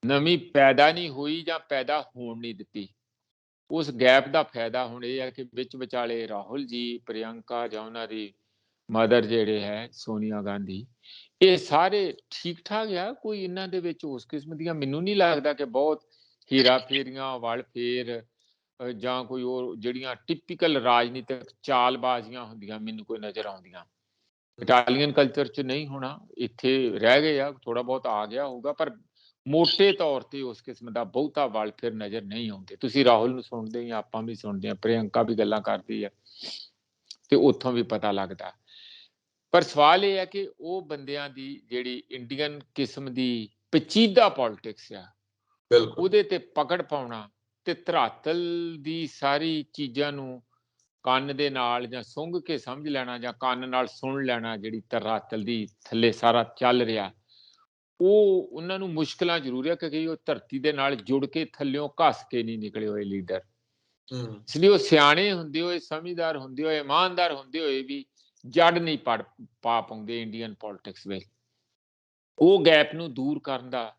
ਨਵੀਂ ਪੈਦਾ ਨਹੀਂ ਹੋਈ ਜਾਂ ਪੈਦਾ ਹੋਣ ਨਹੀਂ ਦਿੱਤੀ। ਉਸ ਗੈਪ ਦਾ ਫਾਇਦਾ ਹੁਣ ਇਹ ਹੈ ਕਿ ਵਿੱਚ ਵਿਚਾਲੇ ਰਾਹੁਲ ਜੀ, ਪ੍ਰਿਯੰਕਾ ਜਾਂ ਉਹਨਾਂ ਦੀ ਮਦਰ ਜਿਹੜੇ ਹੈ ਸੋਨੀਆ ਗਾਂਧੀ, ਇਹ ਸਾਰੇ ਠੀਕ ਠਾਕ ਆ। ਕੋਈ ਇਹਨਾਂ ਦੇ ਵਿੱਚ ਉਸ ਕਿਸਮ ਦੀਆਂ ਮੈਨੂੰ ਨਹੀਂ ਲੱਗਦਾ ਕਿ ਬਹੁਤ ਹੀਰਾ ਫੇਰੀਆਂ, ਵਲ ਫੇਰ ਜਾਂ ਕੋਈ ਹੋਰ ਜਿਹੜੀਆਂ ਟਿਪੀਕਲ ਰਾਜਨੀਤਿਕ ਚਾਲਬਾਜ਼ੀਆਂ ਹੁੰਦੀਆਂ ਮੈਨੂੰ ਕੋਈ ਨਜ਼ਰ ਆਉਂਦੀਆਂ। ਇਟਾਲੀਅਨ ਕਲਚਰ 'ਚ ਨਹੀਂ ਹੋਣਾ, ਇੱਥੇ ਰਹਿ ਗਏ ਆ, ਥੋੜਾ ਬਹੁਤ ਆ ਗਿਆ ਹੋਊਗਾ, ਪਰ ਮੋਟੇ ਤੌਰ ਤੇ ਉਸ ਕਿਸਮ ਦਾ ਬਹੁਤਾ ਵਲ ਫਿਰ ਨਜ਼ਰ ਨਹੀਂ ਆਉਂਦੇ। ਤੁਸੀਂ ਰਾਹੁਲ ਨੂੰ ਸੁਣਦੇ ਜਾਂ ਆਪਾਂ ਵੀ ਸੁਣਦੇ ਹਾਂ, ਪ੍ਰਿਯੰਕਾ ਵੀ ਗੱਲਾਂ ਕਰਦੀ ਹੈ ਤੇ ਉੱਥੋਂ ਵੀ ਪਤਾ ਲੱਗਦਾ। ਪਰ ਸਵਾਲ ਇਹ ਹੈ ਕਿ ਉਹ ਬੰਦਿਆਂ ਦੀ ਜਿਹੜੀ ਇੰਡੀਅਨ ਕਿਸਮ ਦੀ ਪੇਚੀਦਾ ਪੋਲਿਟਿਕਸ ਆ, ਉਹਦੇ ਤੇ ਪਕੜ ਪਾਉਣਾ ਤੇ ਧਰਾਤਲ ਦੀ ਸਾਰੀ ਚੀਜ਼ਾਂ ਨੂੰ ਕੰਨ ਦੇ ਨਾਲ ਜਾਂ ਸੁੰਘ ਕੇ ਸਮਝ ਲੈਣਾ ਜਾਂ ਕੰਨ ਨਾਲ ਸੁਣ ਲੈਣਾ, ਜਿਹੜੀ ਧਰਾਤਲ ਦੀ ਥੱਲੇ ਸਾਰਾ ਚੱਲ ਰਿਹਾ, ਉਹ ਉਹਨਾਂ ਨੂੰ ਮੁਸ਼ਕਲਾਂ ਜ਼ਰੂਰ ਹੈ ਕਿਉਂਕਿ ਉਹ ਧਰਤੀ ਦੇ ਨਾਲ ਜੁੜ ਕੇ ਥੱਲਿਓਂ ਘਸ ਕੇ ਨਹੀਂ ਨਿਕਲੇ ਹੋਏ ਲੀਡਰ। ਇਸ ਲਈ ਉਹ ਸਿਆਣੇ ਹੁੰਦੇ ਹੋਏ, ਸਮਝਦਾਰ ਹੁੰਦੇ ਹੋਏ, ਇਮਾਨਦਾਰ ਹੁੰਦੇ ਹੋਏ ਵੀ ਜੜ ਨਹੀਂ ਪਾ ਪਾਉਂਦੇ ਇੰਡੀਅਨ ਪੋਲਿਟਿਕਸ ਵਿੱਚ। ਉਹ ਗੈਪ ਨੂੰ ਦੂਰ ਕਰਨ ਦਾ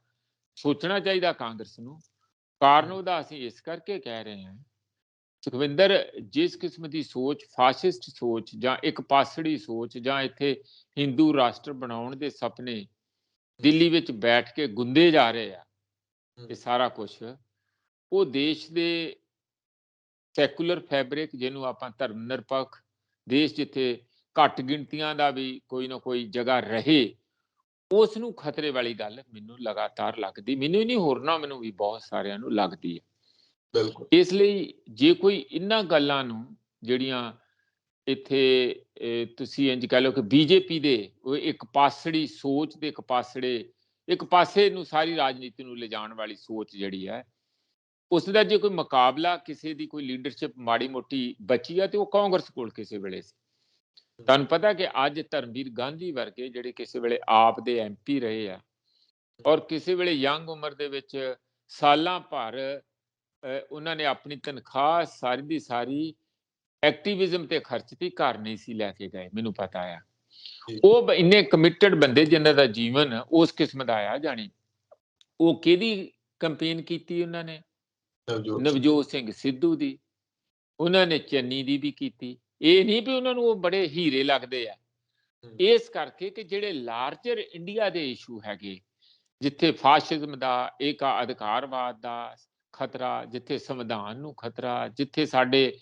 ਸੋਚਣਾ ਚਾਹੀਦਾ ਕਾਂਗਰਸ ਨੂੰ। ਕਾਰਨ ਉਹਦਾ ਅਸੀਂ ਇਸ ਕਰਕੇ ਕਹਿ ਰਹੇ ਹਾਂ, ਸੁਖਵਿੰਦਰ, ਜਿਸ ਕਿਸਮ ਦੀ ਸੋਚ, ਫਾਸਿਸਟ ਸੋਚ ਜਾਂ ਇੱਕ ਪਾਸੜੀ ਸੋਚ ਜਾਂ ਇੱਥੇ ਹਿੰਦੂ ਰਾਸ਼ਟਰ ਬਣਾਉਣ ਦੇ ਸੁਪਨੇ ਦਿੱਲੀ ਵਿੱਚ ਬੈਠ ਕੇ ਗੁੰਦੇ ਜਾ ਰਹੇ ਆ, ਇਹ ਸਾਰਾ ਕੁਝ ਉਹ ਦੇਸ਼ ਦੇ ਸੈਕੂਲਰ ਫੈਬਰਿਕ, ਜਿਹਨੂੰ ਆਪਾਂ ਧਰਮ ਨਿਰਪੱਖ ਦੇਸ਼, ਜਿੱਥੇ ਘੱਟ ਗਿਣਤੀਆਂ ਦਾ ਵੀ ਕੋਈ ਨਾ ਕੋਈ ਜਗ੍ਹਾ ਰਹੇ, ਉਸ ਨੂੰ ਖਤਰੇ ਵਾਲੀ ਗੱਲ ਮੈਨੂੰ ਲਗਾਤਾਰ ਲੱਗਦੀ। ਮੈਨੂੰ ਹੀ ਨਹੀਂ, ਹੋਰਨਾਂ ਮੈਨੂੰ ਵੀ ਬਹੁਤ ਸਾਰਿਆਂ ਨੂੰ ਲੱਗਦੀ ਹੈ। ਇਸ ਲਈ ਜੇ ਕੋਈ ਇਹਨਾਂ ਗੱਲਾਂ ਨੂੰ ਜਿਹੜੀਆਂ ਇੱਥੇ ਤੁਸੀਂ ਇੰਜ ਕਹਿ ਲਓ ਕਿ ਬੀਜੇਪੀ ਦੇ ਉਹ ਇੱਕ ਪਾਸੜੀ ਸੋਚ ਦੇ ਇੱਕ ਪਾਸੇ ਨੂੰ ਸਾਰੀ ਰਾਜਨੀਤੀ ਨੂੰ ਲਿਜਾਣ ਵਾਲੀ ਸੋਚ ਜਿਹੜੀ ਹੈ, ਉਸ ਦਾ ਜੇ ਕੋਈ ਮੁਕਾਬਲਾ ਕਿਸੇ ਦੀ ਕੋਈ ਲੀਡਰਸ਼ਿਪ ਮਾੜੀ ਮੋਟੀ ਬਚੀ ਆ ਤੇ ਉਹ ਕਾਂਗਰਸ ਕੋਲ ਕਿਸੇ ਵੇਲੇ ਸੀ। ਤੁਹਾਨੂੰ ਪਤਾ ਕਿ ਅੱਜ ਧਰਮਵੀਰ ਗਾਂਧੀ ਵਰਗੇ ਜਿਹੜੇ ਕਿਸੇ ਵੇਲੇ ਆਪ ਦੇ MP ਰਹੇ ਆ ਔਰ ਕਿਸੇ ਵੇਲੇ ਯੰਗ ਉਮਰ ਦੇ ਵਿੱਚ ਸਾਲਾਂ ਭਰ ਉਹਨਾਂ ਨੇ ਆਪਣੀ ਤਨਖਾਹ ਸਾਰੀ ਦੀ ਸਾਰੀ ਐਕਟਿਵਿਜ਼ਮ ਤੇ ਖਰਚਤੀ, ਘਰ ਨਹੀਂ ਸੀ ਲੈ ਕੇ ਗਏ। ਮੈਨੂੰ ਪਤਾ ਆ ਉਹ ਇੰਨੇ ਕਮਿਟਡ ਬੰਦੇ ਜਿਨ੍ਹਾਂ ਦਾ ਜੀਵਨ ਉਸ ਕਿਸਮ ਦਾ ਆ। ਜਾਣੀ ਉਹ ਕਿਹਦੀ ਕੰਪੇਨ ਕੀਤੀ? ਉਹਨਾਂ ਨੇ ਨਵਜੋਤ ਸਿੰਘ ਸਿੱਧੂ ਦੀ, ਉਹਨਾਂ ਨੇ ਚੰਨੀ ਦੀ ਵੀ ਕੀਤੀ। ਇਹ ਨਹੀਂ ਵੀ ਉਹਨਾਂ ਨੂੰ ਉਹ ਬੜੇ ਹੀਰੇ ਲੱਗਦੇ ਆ, ਇਸ ਕਰਕੇ ਕਿ ਜਿਹੜੇ ਲਾਰਜਰ ਇੰਡੀਆ ਦੇ ਇਸ਼ੂ ਹੈਗੇ, ਜਿੱਥੇ ਫਾਸ਼ਿਜ਼ਮ ਦਾ, ਏਕ ਅਧਿਕਾਰਵਾਦ ਦਾ ਖਤਰਾ, ਜਿੱਥੇ ਸੰਵਿਧਾਨ ਨੂੰ ਖਤਰਾ, ਜਿੱਥੇ ਸਾਡੇ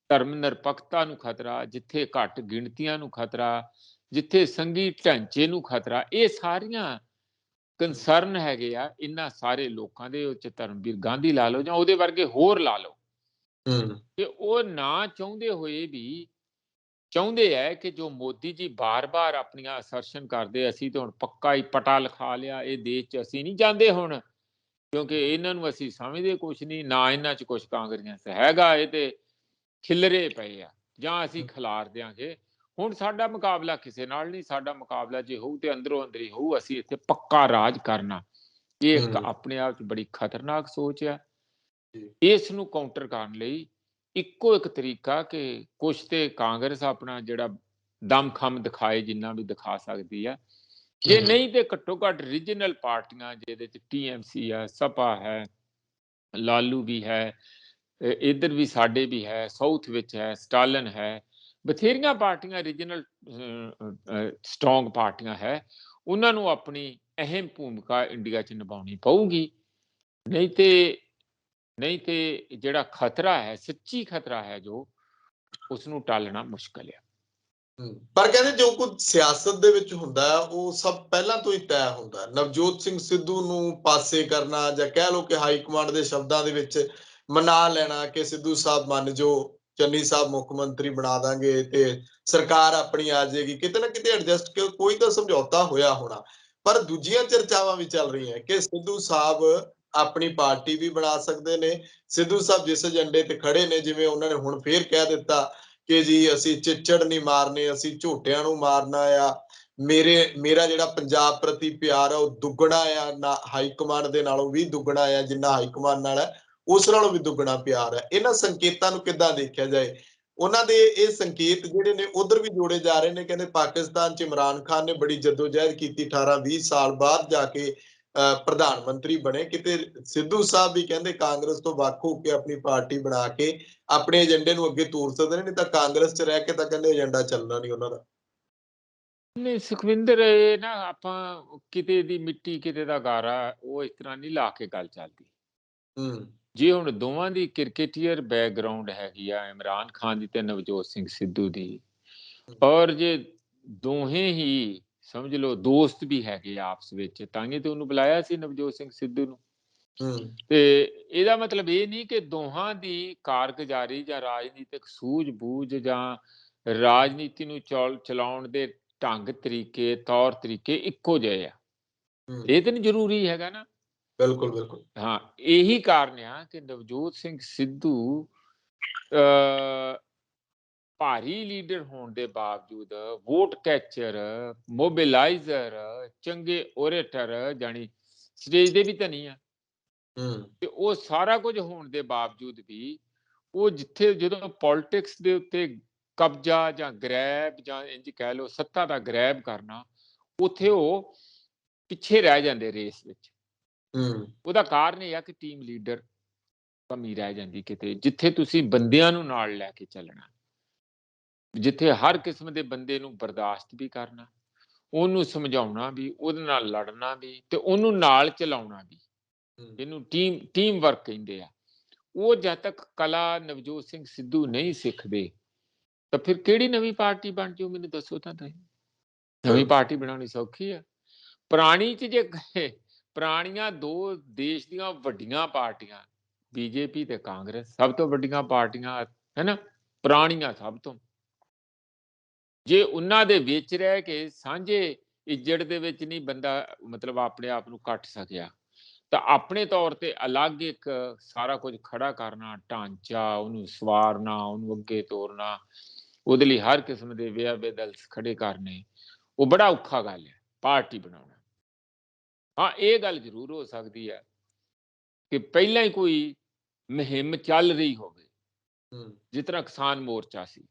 ਧਰਮ ਨਿਰਪੱਖਤਾ ਨੂੰ ਖਤਰਾ, ਜਿੱਥੇ ਘੱਟ ਗਿਣਤੀਆਂ ਨੂੰ ਖਤਰਾ, ਜਿੱਥੇ ਸੰਘੀ ਢਾਂਚੇ ਨੂੰ ਖਤਰਾ, ਇਹ ਸਾਰੀਆਂ ਕੰਸਰਨ ਹੈਗੇ ਆ ਇਹਨਾਂ ਸਾਰੇ ਲੋਕਾਂ ਦੇ। ਉਹ 'ਚ ਧਰਮਵੀਰ ਗਾਂਧੀ ਲਾ ਲਓ ਜਾਂ ਉਹਦੇ ਵਰਗੇ ਹੋਰ ਲਾ ਲਓ, ਕਿ ਉਹ ਨਾ ਚਾਹੁੰਦੇ ਹੋਏ ਵੀ ਚਾਹੁੰਦੇ ਹੈ ਕਿ ਜੋ ਮੋਦੀ ਜੀ ਬਾਰ-ਬਾਰ ਆਪਣੀਆਂ ਅਸਰਸ਼ਨ ਕਰਦੇ, ਅਸੀਂ ਤੇ ਹੁਣ ਪੱਕਾ ਹੀ ਪਟਾ ਲਿਖਾ ਲਿਆ, ਇਹ ਦੇਸ਼ 'ਚ ਅਸੀਂ ਨਹੀਂ ਜਾਂਦੇ ਹੁਣ, ਕਿਉਂਕਿ ਇਹਨਾਂ ਨੂੰ ਅਸੀਂ ਸਮਝਦੇ ਕੁਛ ਨਹੀਂ, ਨਾ ਇਹਨਾਂ 'ਚ ਕੁਛ ਕਾਂਗਰਸੀਆਂ ਹੈਗਾ, ਇਹ ਤੇ ਖਿਲਰੇ ਪਏ ਆ ਜਾਂ ਅਸੀਂ ਖਿਲਾਰ ਦਿਆਂਗੇ। ਹੁਣ ਸਾਡਾ ਮੁਕਾਬਲਾ ਕਿਸੇ ਨਾਲ ਨਹੀਂ, ਸਾਡਾ ਮੁਕਾਬਲਾ ਜੇ ਹੋਊ ਤੇ ਅੰਦਰੋਂ ਅੰਦਰ ਹੀ ਹੋਊ। ਅਸੀਂ ਇੱਥੇ ਪੱਕਾ ਰਾਜ ਕਰਨਾ। ਇਹ ਇੱਕ ਆਪਣੇ ਆਪ 'ਚ ਬੜੀ ਖਤਰਨਾਕ ਸੋਚ ਆ। ਇਸ ਨੂੰ ਕਾਊਂਟਰ ਕਰਨ ਲਈ ਇੱਕੋ ਇੱਕ ਤਰੀਕਾ ਕਿ ਕੁਛ ਤੇ ਕਾਂਗਰਸ ਆਪਣਾ ਜਿਹੜਾ ਦਮਖਮ ਦਿਖਾਏ, ਜਿੰਨਾ ਵੀ ਦਿਖਾ ਸਕਦੀ ਆ। ਜੇ ਨਹੀਂ ਤੇ ਘੱਟੋ ਘੱਟ ਰੀਜਨਲ ਪਾਰਟੀਆਂ, ਜਿਹਦੇ 'ਚ TMC ਆ, ਸਪਾ ਹੈ, ਲਾਲੂ ਵੀ ਹੈ, ਇੱਧਰ ਵੀ ਸਾਡੇ ਵੀ ਹੈ, ਸਾਊਥ ਵਿੱਚ ਹੈ, ਸਟਾਲਨ ਹੈ, ਬਥੇਰੀਆਂ ਪਾਰਟੀਆਂ ਰੀਜਨਲ ਸਟਰੋਂਗ ਪਾਰਟੀਆਂ ਹੈ। ਉਹਨਾਂ ਨੂੰ ਆਪਣੀ ਅਹਿਮ ਭੂਮਿਕਾ ਇੰਡੀਆ 'ਚ ਨਿਭਾਉਣੀ ਪਊਗੀ। ਨਹੀਂ ਤੇ ਜਿਹੜਾ ਖਤਰਾ ਹੈ, ਸੱਚੀ ਖਤਰਾ ਹੈ ਜੋ, ਉਸ ਨੂੰ ਟਾਲਣਾ ਮੁਸ਼ਕਲ ਹੈ। ਪਰ ਕਹਿੰਦੇ ਜੋ ਕੁਝ ਸਿਆਸਤ ਦੇ ਵਿੱਚ ਹੁੰਦਾ ਹੈ ਉਹ ਸਭ ਪਹਿਲਾਂ ਤੋਂ ਹੀ ਤੈਅ ਹੁੰਦਾ ਹੈ। ਨਵਜੋਤ ਸਿੰਘ ਸਿੱਧੂ ਨੂੰ ਪਾਸੇ ਕਰਨਾ ਜਾਂ ਕਹਿ ਲਓ ਕਿ ਹਾਈ ਕਮਾਂਡ ਦੇ ਸ਼ਬਦਾਂ ਦੇ ਵਿੱਚ ਮਨਾ ਲੈਣਾ ਕਿ ਸਿੱਧੂ ਸਾਹਿਬ ਮੰਨ ਜੋ, ਚੰਨੀ ਸਾਹਿਬ ਮੁੱਖ ਮੰਤਰੀ ਬਣਾ ਦਾਂਗੇ ਤੇ ਸਰਕਾਰ ਆਪਣੀ ਆ ਜਾਏਗੀ, ਕਿਤੇ ਨਾ ਕਿਤੇ ਐਡਜਸਟ ਕੋਈ ਤਾਂ ਸਮਝੌਤਾ ਹੋਇਆ ਹੋਣਾ। ਪਰ ਦੂਜੀਆਂ ਚਰਚਾਵਾਂ ਵੀ ਚੱਲ ਰਹੀਆਂ ਕਿ ਸਿੱਧੂ ਸਾਹਿਬ ਆਪਣੀ ਪਾਰਟੀ ਵੀ ਬਣਾ ਸਕਦੇ ਨੇ। ਸਿੱਧੂ ਸਾਹਿਬ ਜਿਸ ਏਜੰਡੇ ਤੇ ਖੜੇ ਨੇ, ਜਿਵੇਂ ਉਹਨਾਂ ਨੇ ਹੁਣ ਫੇਰ ਕਹਿ ਦਿੱਤਾ ਕਿ ਜੀ ਅਸੀਂ ਚਿੱਚੜ ਨਹੀਂ ਮਾਰਨੇ, ਅਸੀਂ ਝੋਟਿਆਂ ਨੂੰ ਮਾਰਨਾ ਆ। ਮੇਰਾ ਜਿਹੜਾ ਪੰਜਾਬ ਪ੍ਰਤੀ ਪਿਆਰ ਆ ਉਹ ਦੁੱਗਣਾ ਆ, ਨਾ ਹਾਈ ਕਮਾਂਡ ਦੇ ਨਾਲੋਂ ਵੀ ਦੁੱਗਣਾ ਆ, ਜਿੰਨਾ ਹਾਈ ਕਮਾਂਡ ਨਾਲ ਹੈ ਉਸ ਨਾਲੋਂ ਵੀ ਦੁੱਗਣਾ ਪਿਆਰ ਹੈ। ਇਹਨਾਂ ਸੰਕੇਤਾਂ ਨੂੰ ਕਿੱਦਾਂ ਦੇਖਿਆ ਜਾਏ? ਉਹਨਾਂ ਦੇ ਇਹ ਸੰਕੇਤ ਜਿਹੜੇ ਨੇ ਉਧਰ ਵੀ ਜੋੜੇ ਜਾ ਰਹੇ ਨੇ। ਕਹਿੰਦੇ ਪਾਕਿਸਤਾਨ 'ਚ ਇਮਰਾਨ ਖਾਨ ਨੇ ਬੜੀ ਜਦੋਜਹਿਦ ਕੀਤੀ, 18-20 ਸਾਲ ਬਾਅਦ ਜਾ ਕੇ ਪ੍ਰਧਾਨ ਮੰਤਰੀ ਬਣੇ। ਕਿਤੇ ਸਿੱਧੂ ਸਾਹਿਬ ਵੀ ਕਹਿੰਦੇ ਕਾਂਗਰਸ ਤੋਂ ਵੱਖ ਹੋ ਕੇ ਆਪਣੀ ਪਾਰਟੀ ਬਣਾ ਕੇ ਆਪਣੇ ਏਜੰਡੇ ਨੂੰ ਅੱਗੇ ਤੋਰ ਸਕਦੇ ਨੇ, ਨਹੀਂ ਤਾਂ ਕਾਂਗਰਸ 'ਚ ਰਹਿ ਕੇ ਤਾਂ ਕਹਿੰਦੇ ਏਜੰਡਾ ਚੱਲਣਾ ਨਹੀਂ ਉਹਨਾਂ ਦਾ। ਨਹੀਂ ਸੁਖਵਿੰਦਰ, ਇਹ ਨਾ ਆਪਾਂ ਕਿਤੇ ਦੀ ਮਿੱਟੀ ਕਿਤੇ ਦਾ ਗਾਰਾ, ਉਹ ਇਸ ਤਰ੍ਹਾਂ ਨਹੀਂ ਲਾ ਕੇ ਗੱਲ ਚੱਲਦੀ। ਜੇ ਹੁਣ ਦੋਵਾਂ ਦੀ ਕ੍ਰਿਕਟੀਅਰ ਬੈਕਗਰਾਉਂਡ ਹੈਗੀ ਆ, ਇਮਰਾਨ ਖਾਨ ਦੀ ਤੇ ਨਵਜੋਤ ਸਿੰਘ ਸਿੱਧੂ ਦੀ, ਔਰ ਜੇ ਦੋਹੇ ਹੀ ਸਮਝ ਲਓ ਦੋਸਤ ਵੀ ਹੈਗੇ ਆਪਸ ਵਿੱਚ, ਤਾਂ ਹੀ ਤੇ ਉਹਨੂੰ ਬੁਲਾਇਆ ਸੀ ਨਵਜੋਤ ਸਿੰਘ ਸਿੱਧੂ ਨੂੰ। ਤੇ ਇਹਦਾ ਮਤਲਬ ਇਹ ਨਹੀਂ ਕਿ ਦੋਹਾਂ ਦੀ ਕਾਰਗੁਜ਼ਾਰੀ ਜਾਂ ਰਾਜਨੀਤਿਕ ਸੂਝ-ਬੂਝ ਜਾਂ ਰਾਜਨੀਤੀ ਨੂੰ ਚਲਾਉਣ ਦੇ ਢੰਗ ਤਰੀਕੇ, ਤੌਰ ਤਰੀਕੇ ਇੱਕੋ ਜਿਹੇ ਆ। ਇਹ ਤਾਂ ਨਹੀਂ ਜ਼ਰੂਰੀ ਹੈਗਾ ਨਾ। ਬਿਲਕੁਲ ਬਿਲਕੁਲ। ਹਾਂ, ਇਹੀ ਕਾਰਨ ਆ ਕਿ ਨਵਜੋਤ ਸਿੰਘ ਸਿੱਧੂ ਭਾਰੀ ਲੀਡਰ ਹੋਣ ਦੇ ਬਾਵਜੂਦ ਵੋਟ ਕੈਚਰ, ਮੋਬਿਲਾਈਜ਼ਰ, ਚੰਗੇ ਓਰੇਟਰ, ਜਾਨੀ ਸਟੇਜ ਦੇ ਵੀ ਤਾਂ ਨਹੀਂ ਆ। ਤੇ ਉਹ ਸਾਰਾ ਕੁਝ ਹੋਣ ਦੇ ਬਾਵਜੂਦ ਵੀ ਉਹ ਜਿੱਥੇ ਜਦੋਂ ਪੋਲਿਟਿਕਸ ਦੇ ਉੱਤੇ ਕਬਜ਼ਾ ਜਾਂ ਗ੍ਰੈਬ ਜਾਂ ਇੰਜ ਕਹਿ ਲਓ ਸੱਤਾ ਦਾ ਗ੍ਰੈਬ ਕਰਨਾ, ਉੱਥੇ ਉਹ ਪਿੱਛੇ ਰਹਿ ਜਾਂਦੇ ਰੇਸ ਵਿੱਚ। ਉਹਦਾ ਕਾਰਨ ਇਹ ਆ ਕਿ ਟੀਮ ਲੀਡਰ ਕਮੀ ਰਹਿ ਜਾਂਦੀ ਕਿਤੇ, ਜਿੱਥੇ ਤੁਸੀਂ ਬੰਦਿਆਂ ਨੂੰ ਨਾਲ ਲੈ ਕੇ ਚੱਲਣਾ, ਜਿੱਥੇ ਹਰ ਕਿਸਮ ਦੇ ਬੰਦੇ ਨੂੰ ਬਰਦਾਸ਼ਤ ਵੀ ਕਰਨਾ, ਉਹਨੂੰ ਸਮਝਾਉਣਾ ਵੀ, ਉਹਦੇ ਨਾਲ ਲੜਨਾ ਵੀ ਤੇ ਉਹਨੂੰ ਨਾਲ ਚਲਾਉਣਾ ਵੀ, ਇਹਨੂੰ ਟੀਮ ਵਰਕ ਕਹਿੰਦੇ ਆ। ਉਹ ਜਦ ਤੱਕ ਕਲਾ ਨਵਜੋਤ ਸਿੰਘ ਸਿੱਧੂ ਨਹੀਂ ਸਿੱਖਦੇ ਤਾਂ ਫਿਰ ਕਿਹੜੀ ਨਵੀਂ ਪਾਰਟੀ ਬਣ ਜਾਊ? ਮੈਨੂੰ ਦੱਸੋ ਤਾਂ ਤੁਸੀਂ। ਨਵੀਂ ਪਾਰਟੀ ਬਣਾਉਣੀ ਸੌਖੀ ਆ? ਪੁਰਾਣੀ 'ਚ ਜੇ ਪੁਰਾਣੀਆਂ ਦੋ ਦੇਸ਼ ਦੀਆਂ ਵੱਡੀਆਂ ਪਾਰਟੀਆਂ BJP ਤੇ ਕਾਂਗਰਸ, ਸਭ ਤੋਂ ਵੱਡੀਆਂ ਪਾਰਟੀਆਂ ਹੈ ਨਾ, ਪੁਰਾਣੀਆਂ ਸਭ ਤੋਂ, ਜੇ ਉਹਨਾਂ ਦੇ ਵਿੱਚ ਰਹਿ ਕੇ ਸਾਂਝੇ ਇੱਜੜ ਦੇ ਵਿੱਚ ਨਹੀਂ ਬੰਦਾ ਮਤਲਬ ਆਪਣੇ ਆਪ ਨੂੰ ਕੱਟ ਸਕਿਆ, ਤਾਂ ਆਪਣੇ ਤੌਰ ਤੇ ਅਲੱਗ ਇੱਕ ਸਾਰਾ ਕੁਝ ਖੜਾ ਕਰਨਾ, ਢਾਂਚਾ, ਉਹਨੂੰ ਸਵਾਰਨਾ, ਉਹਨੂੰ ਅੱਗੇ ਤੋਰਨਾ, ਉਹਦੇ ਲਈ ਹਰ ਕਿਸਮ ਦੇ ਵਿਆਬੇਦਲ ਖੜੇ ਕਰਨੇ, ਉਹ ਬੜਾ ਔਖਾ ਗੱਲ ਹੈ ਪਾਰਟੀ ਬਣਾਉਣਾ। ਹਾਂ, ਇਹ ਗੱਲ ਜ਼ਰੂਰ ਹੋ ਸਕਦੀ ਹੈ ਕਿ ਪਹਿਲਾਂ ਹੀ ਕੋਈ ਮੁਹਿੰਮ ਚੱਲ ਰਹੀ ਹੋਵੇ, ਜਿਸ ਤਰ੍ਹਾਂ ਕਿਸਾਨ ਮੋਰਚਾ ਸੀ,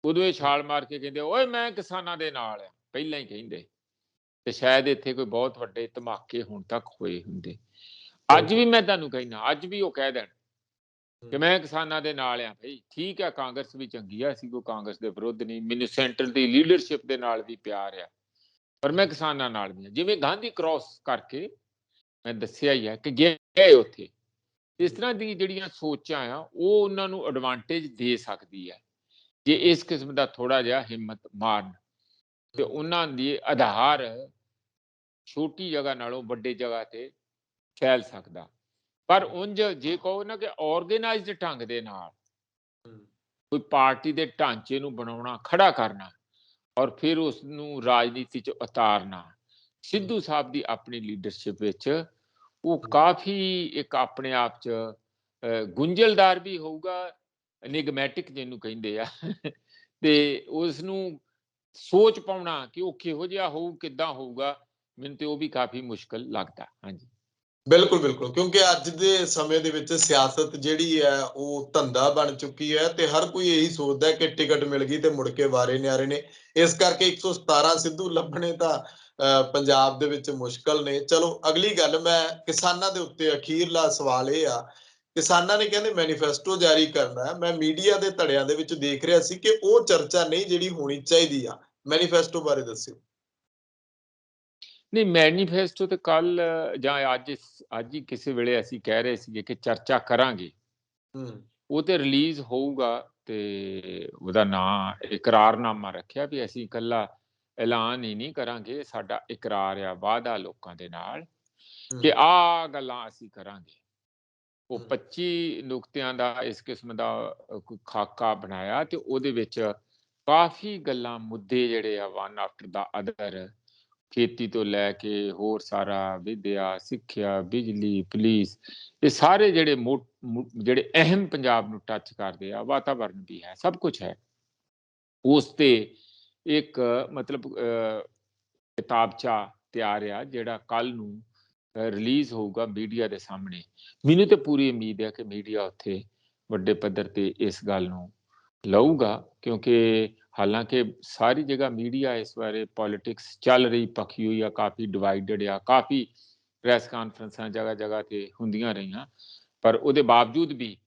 ਉਦੋਂ ਇਹ ਛਾਲ ਮਾਰ ਕੇ ਕਹਿੰਦੇ ਓਏ ਮੈਂ ਕਿਸਾਨਾਂ ਦੇ ਨਾਲ ਆ, ਪਹਿਲਾਂ ਹੀ ਕਹਿੰਦੇ, ਤੇ ਸ਼ਾਇਦ ਇੱਥੇ ਕੋਈ ਬਹੁਤ ਵੱਡੇ ਧਮਾਕੇ ਹੁਣ ਤੱਕ ਹੋਏ ਹੁੰਦੇ। ਅੱਜ ਵੀ ਮੈਂ ਤੁਹਾਨੂੰ ਕਹਿਣਾ, ਅੱਜ ਵੀ ਉਹ ਕਹਿ ਦੇਣ ਕਿ ਮੈਂ ਕਿਸਾਨਾਂ ਦੇ ਨਾਲ ਆ। ਭਾਈ ਠੀਕ ਆ, ਕਾਂਗਰਸ ਵੀ ਚੰਗੀ ਆ, ਅਸੀਂ ਕੋਈ ਕਾਂਗਰਸ ਦੇ ਵਿਰੁੱਧ ਨਹੀਂ, ਮੈਨੂੰ ਸੈਂਟਰ ਦੀ ਲੀਡਰਸ਼ਿਪ ਦੇ ਨਾਲ ਵੀ ਪਿਆਰ ਆ, ਪਰ ਮੈਂ ਕਿਸਾਨਾਂ ਨਾਲ ਵੀ ਆ। ਜਿਵੇਂ ਗਾਂਧੀ ਕ੍ਰਾਸ ਕਰਕੇ ਮੈਂ ਦੱਸਿਆ ਹੀ ਆ ਕਿ ਗਏ ਉੱਥੇ, ਇਸ ਤਰ੍ਹਾਂ ਦੀ ਜਿਹੜੀਆਂ ਸੋਚਾਂ ਆ ਉਹ ਉਹਨਾਂ ਨੂੰ ਐਡਵਾਂਟੇਜ ਦੇ ਸਕਦੀ ਹੈ ਜੇ ਇਸ ਕਿਸਮ ਦਾ ਥੋੜਾ ਜਿਹਾ ਹਿੰਮਤ ਮਾਰਨ, ਤੇ ਉਹਨਾਂ ਦੀ ਆਧਾਰ ਛੋਟੀ ਜਗ੍ਹਾ ਨਾਲੋਂ ਵੱਡੇ ਜਗ੍ਹਾ ਤੇ ਫੈਲ ਸਕਦਾ। ਪਰ ਉਂਝ ਜੇ ਕਹੋ ਨਾ ਕਿ ਆਰਗੇਨਾਈਜ਼ਡ ਢੰਗ ਦੇ ਨਾਲ ਕੋਈ ਪਾਰਟੀ ਦੇ ਢਾਂਚੇ ਨੂੰ ਬਣਾਉਣਾ, ਖੜਾ ਕਰਨਾ, ਔਰ ਫਿਰ ਉਸ ਨੂੰ ਰਾਜਨੀਤੀ 'ਚ ਉਤਾਰਨਾ, ਸਿੱਧੂ ਸਾਹਿਬ ਦੀ ਆਪਣੀ ਲੀਡਰਸ਼ਿਪ ਵਿੱਚ ਉਹ ਕਾਫੀ ਇੱਕ ਆਪਣੇ ਆਪ 'ਚ ਗੁੰਝਲਦਾਰ ਵੀ ਹੋਊਗਾ, ਐਨਿਗਮੈਟਿਕ ਜਿਹਨੂੰ ਕਹਿੰਦੇ ਆ, ਤੇ ਉਸ ਨੂੰ ਸੋਚ ਪਾਉਣਾ ਕਿ ਉਹ ਕਿਹੋ ਜਿਹਾ ਹੋਊ, ਕਿੱਦਾਂ ਹੋਊਗਾ, ਮੈਨੂੰ ਤੇ ਉਹ ਵੀ ਕਾਫੀ ਮੁਸ਼ਕਲ ਲੱਗਦਾ। ਹਾਂਜੀ। ਬਿਲਕੁਲ, ਬਿਲਕੁਲ, ਕਿਉਂਕਿ ਅੱਜ ਦੇ ਸਮੇਂ ਦੇ ਵਿੱਚ ਸਿਆਸਤ ਜਿਹੜੀ ਹੈ ਉਹ ਧੰਦਾ ਬਣ ਚੁੱਕੀ ਹੈ ਤੇ ਹਰ ਕੋਈ ਇਹੀ ਸੋਚਦਾ ਹੈ ਕਿ ਟਿਕਟ ਮਿਲ ਗਈ ਤੇ ਮੁੜ ਕੇ ਵਾਰੇ ਨਿਆਰੇ ਨੇ। ਇਸ ਕਰਕੇ 117 ਸਿੱਧੂ ਲੱਭਣੇ ਤਾਂ ਪੰਜਾਬ ਦੇ ਵਿੱਚ ਮੁਸ਼ਕਲ ਨੇ। ਚਲੋ ਅਗਲੀ ਗੱਲ, ਮੈਂ ਕਿਸਾਨਾਂ ਦੇ ਉੱਤੇ ਅਖੀਰਲਾ ਸਵਾਲ ਇਹ ਆ, ਕਿਸਾਨਾਂ ਨੇ ਕਹਿੰਦੇ ਮੈਨੀਫੈਸਟੋ ਜਾਰੀ ਕਰਨਾ ਹੈ। ਮੈਂ ਮੀਡੀਆ ਦੇ ਧੜਿਆਂ ਦੇ ਵਿੱਚ ਦੇਖ ਰਿਹਾ ਸੀ ਕਿ ਉਹ ਚਰਚਾ ਨਹੀਂ ਜਿਹੜੀ ਹੋਣੀ ਚਾਹੀਦੀ ਆ। ਮੈਨੀਫੈਸਟੋ ਬਾਰੇ ਦੱਸਿਓ। ਨਹੀਂ, ਮੈਨੀਫੈਸਟੋ ਤੇ ਕੱਲ ਜਾਂ ਅੱਜ ਹੀ ਕਿਸੇ ਵੇਲੇ ਅਸੀਂ ਕਹਿ ਰਹੇ ਸੀਗੇ ਕਿ ਚਰਚਾ ਕਰਾਂਗੇ। ਹੂੰ, ਉਹ ਤੇ ਰਿਲੀਜ਼ ਹੋਊਗਾ ਤੇ ਉਹਦਾ ਨਾਂ ਇਕਰਾਰਨਾਮਾ ਰੱਖਿਆ ਵੀ ਅਸੀਂ ਇਕੱਲਾ ਐਲਾਨ ਹੀ ਨਹੀਂ ਕਰਾਂਗੇ, ਸਾਡਾ ਇਕਰਾਰ ਆ, ਵਾਅਦਾ ਲੋਕਾਂ ਦੇ ਨਾਲ ਹੂੰ, ਕਿ ਆਹ ਗੱਲਾਂ ਅਸੀਂ ਕਰਾਂਗੇ। ਉਹ ਹੂੰ, 25 ਨੁਕਤਿਆਂ ਦਾ ਇਸ ਕਿਸਮ ਦਾ ਕੋਈ ਖਾਕਾ ਬਣਾਇਆ ਤੇ ਉਹਦੇ ਵਿੱਚ ਕਾਫੀ ਗੱਲਾਂ, ਮੁੱਦੇ ਜਿਹੜੇ ਆ ਵਨ ਆਫਟਰ ਦਾ ਅਦਰ, ਖੇਤੀ ਤੋਂ ਲੈ ਕੇ ਹੋਰ ਸਾਰਾ, ਵਿੱਦਿਆ, ਸਿੱਖਿਆ, ਬਿਜਲੀ, ਪੁਲਿਸ, ਇਹ ਸਾਰੇ ਜਿਹੜੇ ਜਿਹੜੇ ਅਹਿਮ ਪੰਜਾਬ ਨੂੰ ਟੱਚ ਕਰਦੇ ਆ, ਵਾਤਾਵਰਨ ਵੀ ਹੈ, ਸਭ ਕੁਝ ਹੈ। ਉਸ ਤੇ ਇੱਕ ਮਤਲਬ ਕਿਤਾਬਚਾ ਤਿਆਰ ਆ ਜਿਹੜਾ ਕੱਲ ਨੂੰ ਰਿਲੀਜ਼ ਹੋਊਗਾ ਮੀਡੀਆ ਦੇ ਸਾਹਮਣੇ। ਮੈਨੂੰ ਤੇ ਪੂਰੀ ਉਮੀਦ ਹੈ ਕਿ ਮੀਡੀਆ ਉੱਥੇ ਵੱਡੇ ਪੱਧਰ ਤੇ ਇਸ ਗੱਲ ਨੂੰ ਲਊਗਾ, ਕਿਉਂਕਿ ਹਾਲਾਂਕਿ ਸਾਰੀ ਜਗ੍ਹਾ ਮੀਡੀਆ ਇਸ ਬਾਰੇ ਪੋਲਿਟਿਕਸ ਚੱਲ ਰਹੀ, ਪੱਖੀ ਹੋਈ ਆ, ਕਾਫੀ ਡਿਵਾਈਡਡ ਆ, ਕਾਫੀ ਪ੍ਰੈਸ ਕਾਨਫਰੰਸਾਂ ਜਗ੍ਹਾ ਜਗ੍ਹਾ ਤੇ ਹੁੰਦੀਆਂ ਰਹੀਆਂ, ਪਰ ਉਹਦੇ ਬਾਵਜੂਦ ਵੀ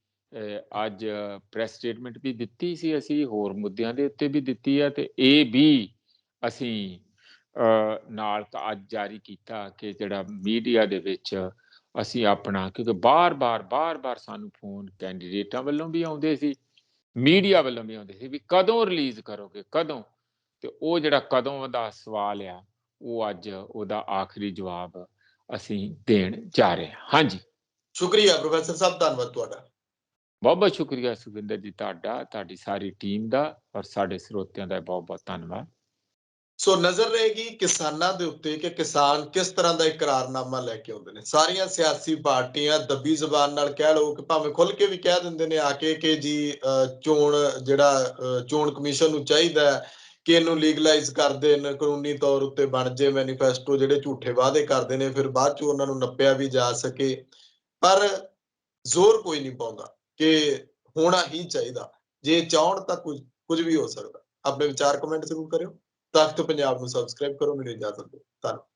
ਅੱਜ ਪ੍ਰੈਸ ਸਟੇਟਮੈਂਟ ਵੀ ਦਿੱਤੀ ਸੀ ਅਸੀਂ, ਹੋਰ ਮੁੱਦਿਆਂ ਦੇ ਉੱਤੇ ਵੀ ਦਿੱਤੀ ਆ, ਤੇ ਇਹ ਵੀ ਅਸੀਂ ਨਾਲ ਅੱਜ ਜਾਰੀ ਕੀਤਾ ਕਿ ਜਿਹੜਾ ਮੀਡੀਆ ਦੇ ਵਿੱਚ ਅਸੀਂ ਆਪਣਾ, ਕਿਉਂਕਿ ਬਾਰ-ਬਾਰ ਸਾਨੂੰ ਫੋਨ ਕੈਂਡੀਡੇਟਾਂ ਵੱਲੋਂ ਵੀ ਆਉਂਦੇ ਸੀ, ਮੀਡੀਆ ਵੱਲੋਂ ਵੀ ਆਉਂਦੇ ਸੀ ਵੀ ਕਦੋਂ ਰਿਲੀਜ਼ ਕਰੋਗੇ, ਕਦੋਂ? ਤੇ ਉਹ ਜਿਹੜਾ ਕਦੋਂ ਦਾ ਸਵਾਲ ਆ, ਉਹ ਅੱਜ ਉਹਦਾ ਆਖਰੀ ਜਵਾਬ ਅਸੀਂ ਦੇਣ ਜਾ ਰਹੇ ਹਾਂ। ਹਾਂਜੀ। ਸ਼ੁਕਰੀਆ ਪ੍ਰੋਫੈਸਰ ਸਾਹਿਬ, ਧੰਨਵਾਦ ਤੁਹਾਡਾ। ਬਹੁਤ-ਬਹੁਤ ਸ਼ੁਕਰੀਆ ਸੁਖਵਿੰਦਰ ਜੀ ਤੁਹਾਡਾ, ਤੁਹਾਡੀ ਸਾਰੀ ਟੀਮ ਦਾ, ਔਰ ਸਾਡੇ ਸਰੋਤਿਆਂ ਦਾ ਬਹੁਤ-ਬਹੁਤ ਧੰਨਵਾਦ। ਸੋ ਨਜ਼ਰ ਰਹੇਗੀ ਕਿਸਾਨਾਂ ਦੇ ਉੱਤੇ ਕਿ ਕਿਸਾਨ ਕਿਸ ਤਰ੍ਹਾਂ ਦਾ ਇਕਰਾਰਨਾਮਾ ਲੈ ਕੇ ਆਉਂਦੇ ਨੇ। ਸਾਰੀਆਂ ਸਿਆਸੀ ਪਾਰਟੀਆਂ ਦੱਬੀ ਜ਼ਬਾਨ ਨਾਲ ਕਹਿ ਲਓ ਕਿ ਭਾਵੇਂ ਖੁੱਲ ਕੇ ਵੀ ਕਹਿ ਦਿੰਦੇ ਨੇ ਆ ਕੇ ਕਿ ਜੀ ਚੋਣ ਕਮਿਸ਼ਨ ਨੂੰ ਚਾਹੀਦਾ ਹੈ ਕਿ ਇਹਨੂੰ ਲੀਗਲਾਈਜ਼ ਕਰ ਦੇਣ, ਕਾਨੂੰਨੀ ਤੌਰ ਉੱਤੇ ਬਣ ਜੇ ਮੈਨੀਫੈਸਟੋ। ਜਿਹੜੇ ਝੂਠੇ ਵਾਅਦੇ ਕਰਦੇ ਨੇ ਫਿਰ ਬਾਅਦ ਚ ਉਹਨਾਂ ਨੂੰ ਨੱਪਿਆ ਵੀ ਜਾ ਸਕੇ, ਪਰ ਜ਼ੋਰ ਕੋਈ ਨਹੀਂ ਪਾਉਂਦਾ ਕਿ ਹੋਣਾ ਹੀ ਚਾਹੀਦਾ। ਜੇ ਚਾਹਣ ਤਾਂ ਕੁਝ ਵੀ ਹੋ ਸਕਦਾ। ਆਪਣੇ ਵਿਚਾਰ ਕਮੈਂਟ ਜ਼ਰੂਰ ਕਰਿਓ। ਤਖ਼ਤ ਪੰਜਾਬ ਨੂੰ ਸਬਸਕ੍ਰਾਈਬ ਕਰੋ। ਮੈਨੂੰ ਇਜਾਜ਼ਤ ਦਿਓ। ਧੰਨਵਾਦ।